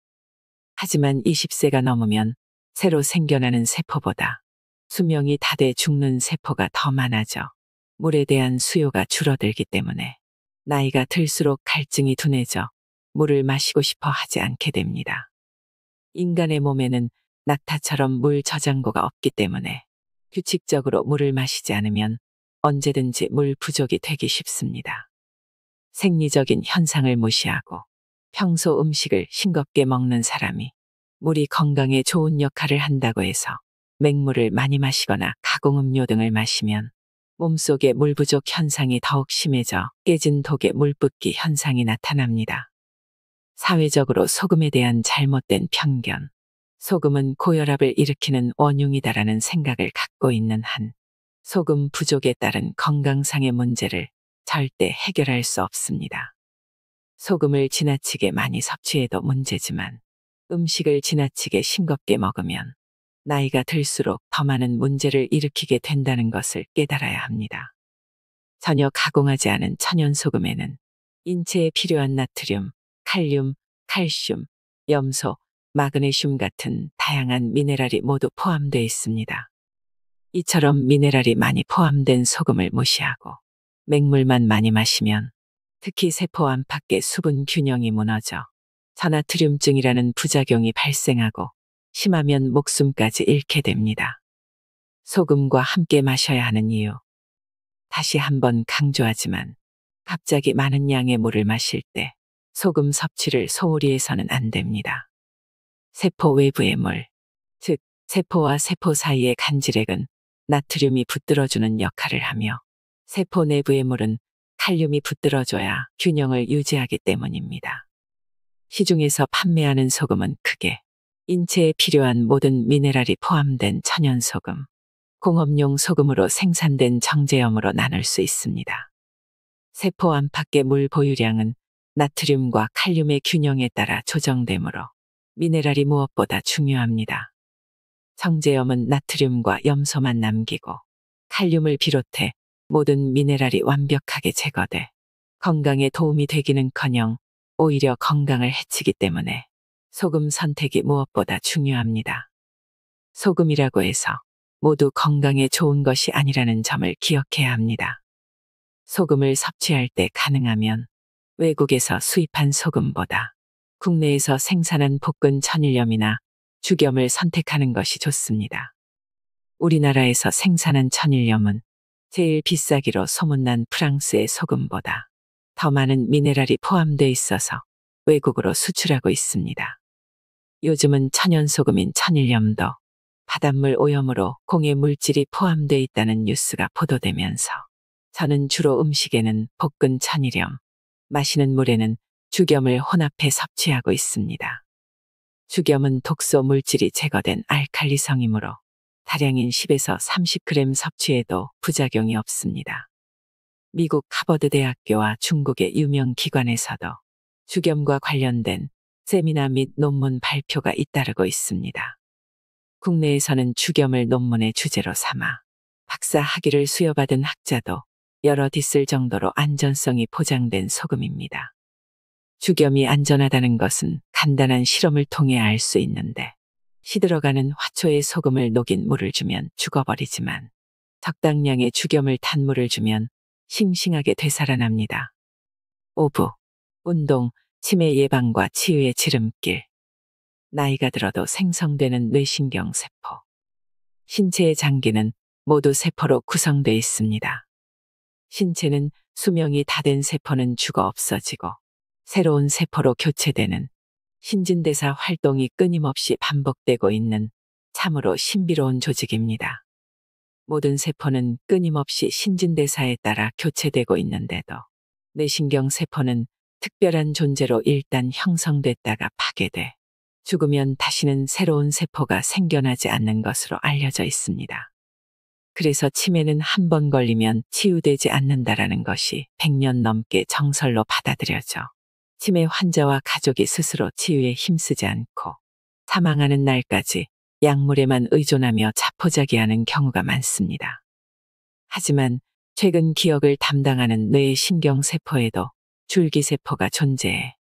하지만 20세가 넘으면 새로 생겨나는 세포보다 수명이 다 돼 죽는 세포가 더 많아져 물에 대한 수요가 줄어들기 때문에 나이가 들수록 갈증이 둔해져 물을 마시고 싶어 하지 않게 됩니다. 인간의 몸에는 낙타처럼 물 저장고가 없기 때문에 규칙적으로 물을 마시지 않으면 언제든지 물 부족이 되기 쉽습니다. 생리적인 현상을 무시하고 평소 음식을 싱겁게 먹는 사람이 물이 건강에 좋은 역할을 한다고 해서 맹물을 많이 마시거나 가공음료 등을 마시면 몸속의 물 부족 현상이 더욱 심해져 깨진 독의 물붓기 현상이 나타납니다. 사회적으로 소금에 대한 잘못된 편견. 소금은 고혈압을 일으키는 원흉이다라는 생각을 갖고 있는 한 소금 부족에 따른 건강상의 문제를 절대 해결할 수 없습니다. 소금을 지나치게 많이 섭취해도 문제지만 음식을 지나치게 싱겁게 먹으면 나이가 들수록 더 많은 문제를 일으키게 된다는 것을 깨달아야 합니다. 전혀 가공하지 않은 천연소금에는 인체에 필요한 나트륨, 칼륨, 칼슘, 염소, 마그네슘 같은 다양한 미네랄이 모두 포함되어 있습니다. 이처럼 미네랄이 많이 포함된 소금을 무시하고 맹물만 많이 마시면 특히 세포 안팎의 수분 균형이 무너져 저나트륨증이라는 부작용이 발생하고 심하면 목숨까지 잃게 됩니다. 소금과 함께 마셔야 하는 이유. 다시 한번 강조하지만 갑자기 많은 양의 물을 마실 때 소금 섭취를 소홀히 해서는 안 됩니다. 세포 외부의 물, 즉 세포와 세포 사이의 간질액은 나트륨이 붙들어주는 역할을 하며 세포 내부의 물은 칼륨이 붙들어줘야 균형을 유지하기 때문입니다. 시중에서 판매하는 소금은 크게 인체에 필요한 모든 미네랄이 포함된 천연소금, 공업용 소금으로 생산된 정제염으로 나눌 수 있습니다. 세포 안팎의 물 보유량은 나트륨과 칼륨의 균형에 따라 조정되므로 미네랄이 무엇보다 중요합니다. 정제염은 나트륨과 염소만 남기고 칼륨을 비롯해 모든 미네랄이 완벽하게 제거돼 건강에 도움이 되기는커녕 오히려 건강을 해치기 때문에 소금 선택이 무엇보다 중요합니다. 소금이라고 해서 모두 건강에 좋은 것이 아니라는 점을 기억해야 합니다. 소금을 섭취할 때 가능하면 외국에서 수입한 소금보다 국내에서 생산한 볶은 천일염이나 죽염을 선택하는 것이 좋습니다. 우리나라에서 생산한 천일염은 제일 비싸기로 소문난 프랑스의 소금보다 더 많은 미네랄이 포함되어 있어서 외국으로 수출하고 있습니다. 요즘은 천연소금인 천일염도 바닷물 오염으로 공해 물질이 포함되어 있다는 뉴스가 보도되면서 저는 주로 음식에는 볶은 천일염, 마시는 물에는 죽염을 혼합해 섭취하고 있습니다. 죽염은 독소 물질이 제거된 알칼리성이므로 다량인 10에서 30g 섭취해도 부작용이 없습니다. 미국 하버드 대학교와 중국의 유명 기관에서도 죽염과 관련된 세미나 및 논문 발표가 잇따르고 있습니다. 국내에서는 죽염을 논문의 주제로 삼아 박사 학위를 수여받은 학자도 여럿 있을 정도로 안전성이 보장된 소금입니다. 죽염이 안전하다는 것은 간단한 실험을 통해 알 수 있는데 시들어가는 화초에 소금을 녹인 물을 주면 죽어버리지만 적당량의 죽염을 탄 물을 주면 싱싱하게 되살아납니다. 5부. 운동, 치매 예방과 치유의 지름길. 나이가 들어도 생성되는 뇌신경 세포. 신체의 장기는 모두 세포로 구성되어 있습니다. 신체는 수명이 다 된 세포는 죽어 없어지고 새로운 세포로 교체되는 신진대사 활동이 끊임없이 반복되고 있는 참으로 신비로운 조직입니다. 모든 세포는 끊임없이 신진대사에 따라 교체되고 있는데도 뇌신경 세포는 특별한 존재로 일단 형성됐다가 파괴돼 죽으면 다시는 새로운 세포가 생겨나지 않는 것으로 알려져 있습니다. 그래서 치매는 한 번 걸리면 치유되지 않는다라는 것이 100년 넘게 정설로 받아들여져 치매 환자와 가족이 스스로 치유에 힘쓰지 않고 사망하는 날까지 약물에만 의존하며 자포자기하는 경우가 많습니다. 하지만 최근 기억을 담당하는 뇌의 신경세포에도 줄기세포가 존재해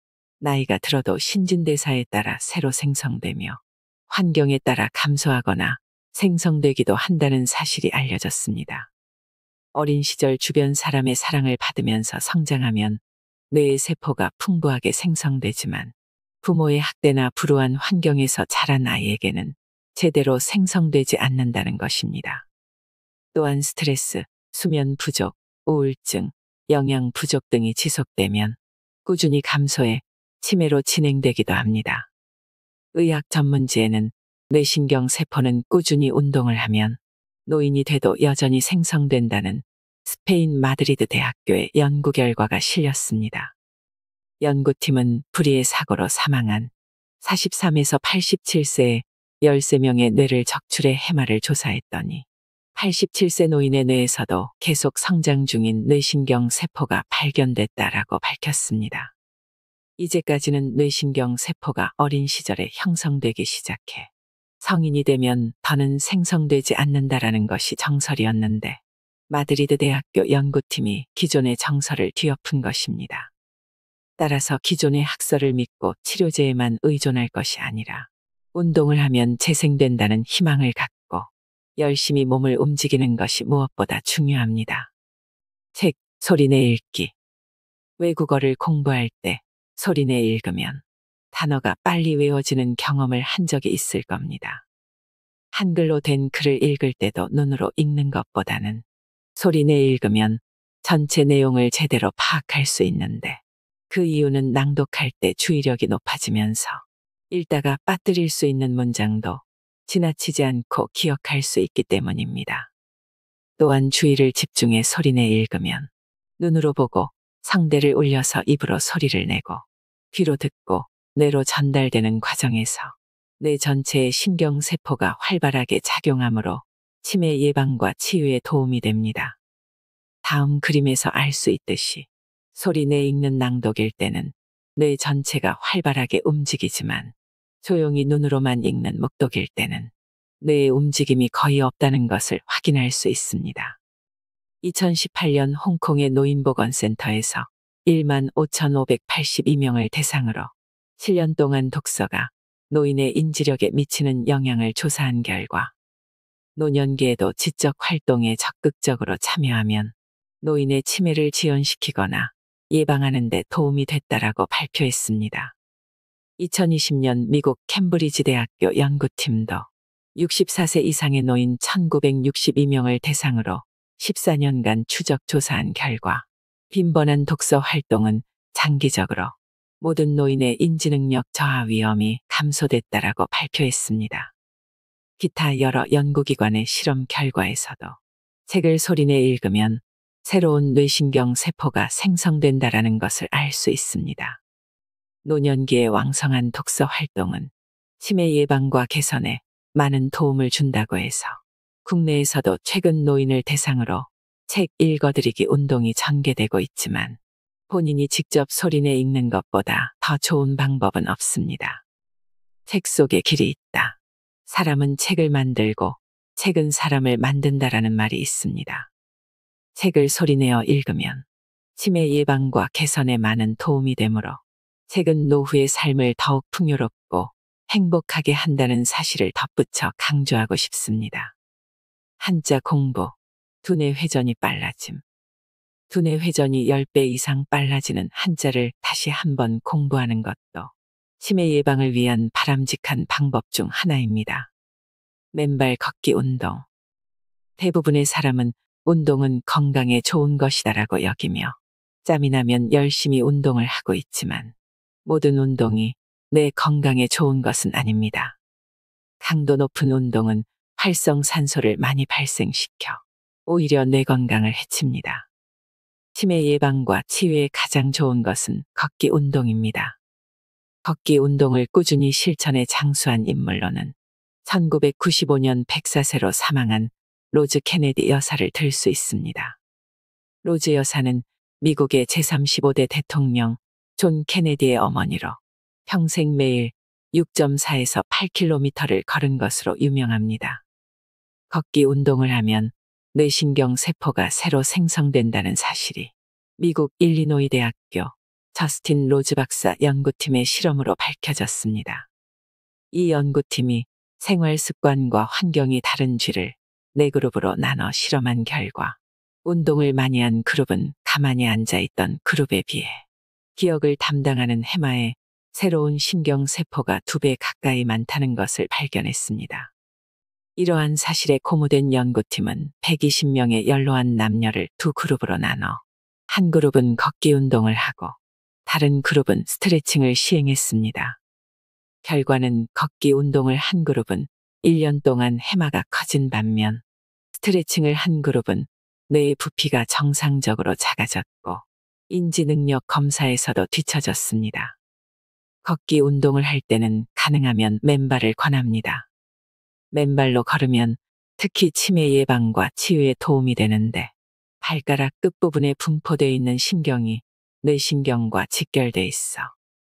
나이가 들어도 신진대사에 따라 새로 생성되며 환경에 따라 감소하거나 생성되기도 한다는 사실이 알려졌습니다. 어린 시절 주변 사람의 사랑을 받으면서 성장하면 뇌의 세포가 풍부하게 생성되지만 부모의 학대나 불우한 환경에서 자란 아이에게는 제대로 생성되지 않는다는 것입니다. 또한 스트레스, 수면 부족, 우울증, 영양 부족 등이 지속되면 꾸준히 감소해 치매로 진행되기도 합니다. 의학 전문지에는 뇌신경 세포는 꾸준히 운동을 하면 노인이 돼도 여전히 생성된다는 스페인 마드리드 대학교의 연구 결과가 실렸습니다. 연구팀은 불의의 사고로 사망한 43에서 87세의 13명의 뇌를 적출해 해마를 조사했더니 87세 노인의 뇌에서도 계속 성장 중인 뇌신경 세포가 발견됐다라고 밝혔습니다. 이제까지는 뇌신경 세포가 어린 시절에 형성되기 시작해 성인이 되면 더는 생성되지 않는다라는 것이 정설이었는데 마드리드 대학교 연구팀이 기존의 정설을 뒤엎은 것입니다. 따라서 기존의 학설을 믿고 치료제에만 의존할 것이 아니라 운동을 하면 재생된다는 희망을 갖고 열심히 몸을 움직이는 것이 무엇보다 중요합니다. 책, 소리내 읽기. 외국어를 공부할 때 소리내 읽으면 단어가 빨리 외워지는 경험을 한 적이 있을 겁니다. 한글로 된 글을 읽을 때도 눈으로 읽는 것보다는 소리내 읽으면 전체 내용을 제대로 파악할 수 있는데 그 이유는 낭독할 때 주의력이 높아지면서 읽다가 빠뜨릴 수 있는 문장도 지나치지 않고 기억할 수 있기 때문입니다. 또한 주의를 집중해 소리내 읽으면 눈으로 보고 성대를 울려서 입으로 소리를 내고 귀로 듣고 뇌로 전달되는 과정에서 뇌 전체의 신경세포가 활발하게 작용하므로 치매 예방과 치유에 도움이 됩니다. 다음 그림에서 알 수 있듯이 소리내 읽는 낭독일 때는 뇌 전체가 활발하게 움직이지만 조용히 눈으로만 읽는 묵독일 때는 뇌의 움직임이 거의 없다는 것을 확인할 수 있습니다. 2018년 홍콩의 노인보건센터에서 15,582명을 대상으로 7년 동안 독서가 노인의 인지력에 미치는 영향을 조사한 결과 노년기에도 지적 활동에 적극적으로 참여하면 노인의 치매를 지연시키거나 예방하는 데 도움이 됐다라고 발표했습니다. 2020년 미국 캠브리지 대학교 연구팀도 64세 이상의 노인 1962명을 대상으로 14년간 추적 조사한 결과 빈번한 독서 활동은 장기적으로 모든 노인의 인지능력 저하 위험이 감소됐다라고 발표했습니다. 기타 여러 연구기관의 실험 결과에서도 책을 소리내 읽으면 새로운 뇌신경 세포가 생성된다라는 것을 알 수 있습니다. 노년기의 왕성한 독서 활동은 치매 예방과 개선에 많은 도움을 준다고 해서 국내에서도 최근 노인을 대상으로 책 읽어드리기 운동이 전개되고 있지만 본인이 직접 소리내 읽는 것보다 더 좋은 방법은 없습니다. 책 속에 길이 있다. 사람은 책을 만들고 책은 사람을 만든다라는 말이 있습니다. 책을 소리내어 읽으면 치매 예방과 개선에 많은 도움이 되므로 책은 노후의 삶을 더욱 풍요롭고 행복하게 한다는 사실을 덧붙여 강조하고 싶습니다. 한자 공부, 두뇌 회전이 빨라짐. 두뇌 회전이 10배 이상 빨라지는 한자를 다시 한번 공부하는 것도 치매 예방을 위한 바람직한 방법 중 하나입니다. 맨발 걷기 운동. 대부분의 사람은 운동은 건강에 좋은 것이다라고 여기며 짬이 나면 열심히 운동을 하고 있지만 모든 운동이 내 건강에 좋은 것은 아닙니다. 강도 높은 운동은 활성산소를 많이 발생시켜 오히려 뇌 건강을 해칩니다. 치매 예방과 치유에 가장 좋은 것은 걷기 운동입니다. 걷기 운동을 꾸준히 실천해 장수한 인물로는 1995년 104세로 사망한 로즈 케네디 여사를 들 수 있습니다. 로즈 여사는 미국의 제35대 대통령 존 케네디의 어머니로 평생 매일 6.4에서 8km를 걸은 것으로 유명합니다. 걷기 운동을 하면 뇌신경 세포가 새로 생성된다는 사실이 미국 일리노이 대학교 저스틴 로즈 박사 연구팀의 실험으로 밝혀졌습니다. 이 연구팀이 생활 습관과 환경이 다른 쥐를 4그룹으로 나눠 실험한 결과 운동을 많이 한 그룹은 가만히 앉아 있던 그룹에 비해 기억을 담당하는 해마에 새로운 신경세포가 2배 가까이 많다는 것을 발견했습니다. 이러한 사실에 고무된 연구팀은 120명의 연로한 남녀를 2그룹으로 나눠 한 그룹은 걷기 운동을 하고 다른 그룹은 스트레칭을 시행했습니다. 결과는 걷기 운동을 한 그룹은 1년 동안 해마가 커진 반면 스트레칭을 한 그룹은 뇌의 부피가 정상적으로 작아졌고 인지능력 검사에서도 뒤처졌습니다. 걷기 운동을 할 때는 가능하면 맨발을 권합니다. 맨발로 걸으면 특히 치매 예방과 치유에 도움이 되는데 발가락 끝부분에 분포되어 있는 신경이 뇌신경과 직결돼 있어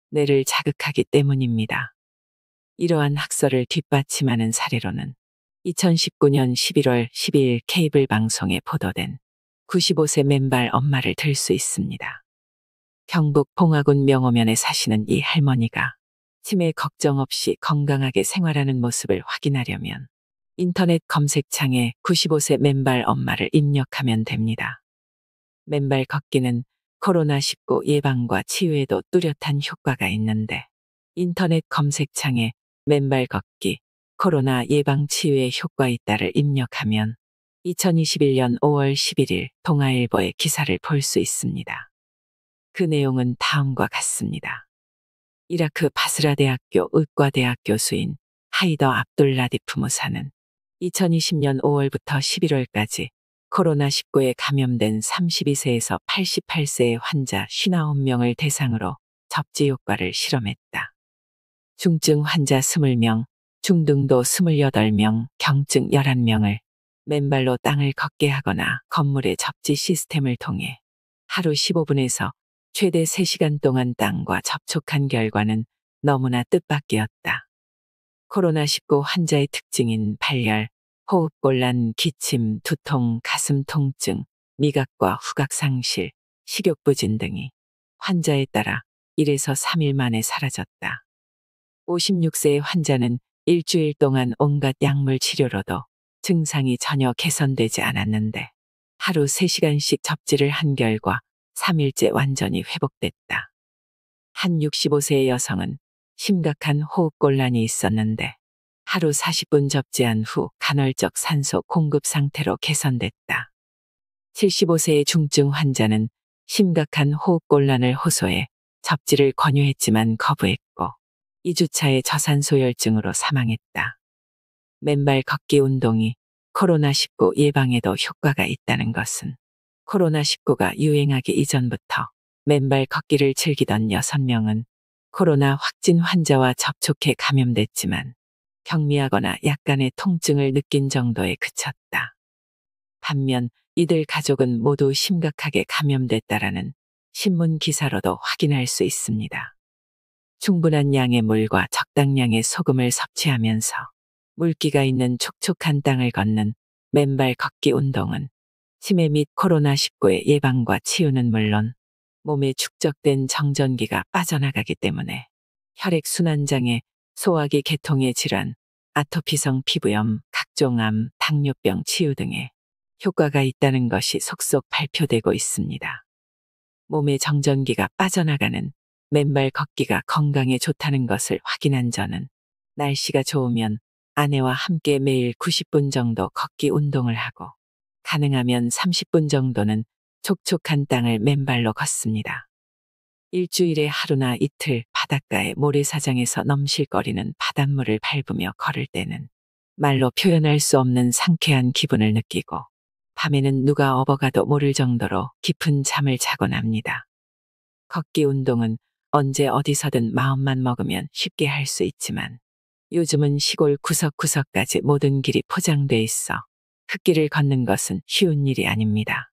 뇌를 자극하기 때문입니다. 이러한 학설을 뒷받침하는 사례로는 2019년 11월 12일 케이블 방송에 보도된 95세 맨발 엄마를 들 수 있습니다. 경북 봉화군 명오면에 사시는 이 할머니가 치매 걱정 없이 건강하게 생활하는 모습을 확인하려면 인터넷 검색창에 95세 맨발 엄마를 입력하면 됩니다. 맨발 걷기는 코로나19 예방과 치유에도 뚜렷한 효과가 있는데 인터넷 검색창에 맨발 걷기 코로나 예방 치유에 효과 있다를 입력하면 2021년 5월 11일 동아일보의 기사를 볼 수 있습니다. 그 내용은 다음과 같습니다. 이라크 바스라 대학교 의과대학 교수인 하이더 압둘 라디프 무사는 2020년 5월부터 11월까지 코로나19에 감염된 32세에서 88세의 환자 59명을 대상으로 접지 효과를 실험했다. 중증 환자 20명, 중등도 28명, 경증 11명을 맨발로 땅을 걷게 하거나 건물의 접지 시스템을 통해 하루 15분에서 최대 3시간 동안 땅과 접촉한 결과는 너무나 뜻밖이었다. 코로나19 환자의 특징인 발열, 호흡곤란, 기침, 두통, 가슴 통증, 미각과 후각 상실, 식욕 부진 등이 환자에 따라 1에서 3일 만에 사라졌다. 56세의 환자는 일주일 동안 온갖 약물 치료로도 증상이 전혀 개선되지 않았는데 하루 3시간씩 접지를 한 결과 3일째 완전히 회복됐다. 한 65세의 여성은 심각한 호흡곤란이 있었는데 하루 40분 접지한 후 간헐적 산소 공급 상태로 개선됐다. 75세의 중증 환자는 심각한 호흡곤란을 호소해 접지를 권유했지만 거부했고 2주차의 저산소열증으로 사망했다. 맨발 걷기 운동이 코로나19 예방에도 효과가 있다는 것은 코로나19가 유행하기 이전부터 맨발 걷기를 즐기던 6명은 코로나 확진 환자와 접촉해 감염됐지만 경미하거나 약간의 통증을 느낀 정도에 그쳤다. 반면 이들 가족은 모두 심각하게 감염됐다라는 신문 기사로도 확인할 수 있습니다. 충분한 양의 물과 적당량의 소금을 섭취하면서 물기가 있는 촉촉한 땅을 걷는 맨발 걷기 운동은 치매 및 코로나19의 예방과 치유는 물론 몸에 축적된 정전기가 빠져나가기 때문에 혈액순환장애, 소화기 계통의 질환, 아토피성 피부염, 각종 암, 당뇨병 치유 등에 효과가 있다는 것이 속속 발표되고 있습니다. 몸의 정전기가 빠져나가는 맨발 걷기가 건강에 좋다는 것을 확인한 저는 날씨가 좋으면 아내와 함께 매일 90분 정도 걷기 운동을 하고 가능하면 30분 정도는 촉촉한 땅을 맨발로 걷습니다. 일주일에 하루나 이틀 바닷가의 모래사장에서 넘실거리는 바닷물을 밟으며 걸을 때는 말로 표현할 수 없는 상쾌한 기분을 느끼고 밤에는 누가 업어가도 모를 정도로 깊은 잠을 자곤 합니다. 걷기 운동은 언제 어디서든 마음만 먹으면 쉽게 할 수 있지만 요즘은 시골 구석구석까지 모든 길이 포장돼 있어 흙길을 걷는 것은 쉬운 일이 아닙니다.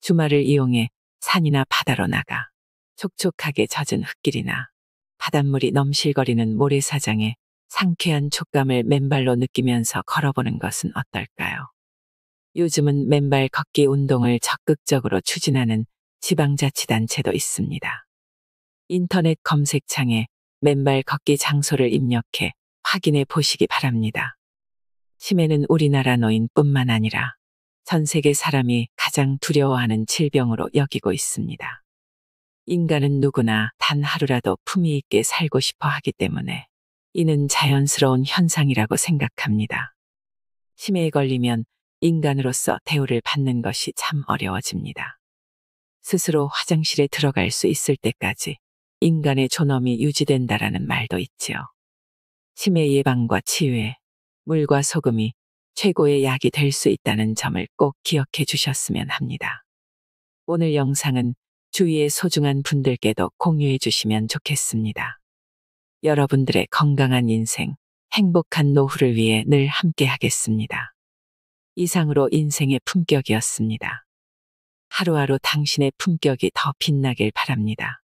주말을 이용해 산이나 바다로 나가 촉촉하게 젖은 흙길이나 바닷물이 넘실거리는 모래사장에 상쾌한 촉감을 맨발로 느끼면서 걸어보는 것은 어떨까요? 요즘은 맨발 걷기 운동을 적극적으로 추진하는 지방자치단체도 있습니다. 인터넷 검색창에 맨발 걷기 장소를 입력해 확인해 보시기 바랍니다. 치매는 우리나라 노인뿐만 아니라 전 세계 사람이 가장 두려워하는 질병으로 여기고 있습니다. 인간은 누구나 단 하루라도 품위 있게 살고 싶어 하기 때문에 이는 자연스러운 현상이라고 생각합니다. 치매에 걸리면 인간으로서 대우를 받는 것이 참 어려워집니다. 스스로 화장실에 들어갈 수 있을 때까지 인간의 존엄이 유지된다라는 말도 있지요. 치매 예방과 치유에 물과 소금이 최고의 약이 될 수 있다는 점을 꼭 기억해 주셨으면 합니다. 오늘 영상은 주위의 소중한 분들께도 공유해 주시면 좋겠습니다. 여러분들의 건강한 인생, 행복한 노후를 위해 늘 함께 하겠습니다. 이상으로 인생의 품격이었습니다. 하루하루 당신의 품격이 더 빛나길 바랍니다.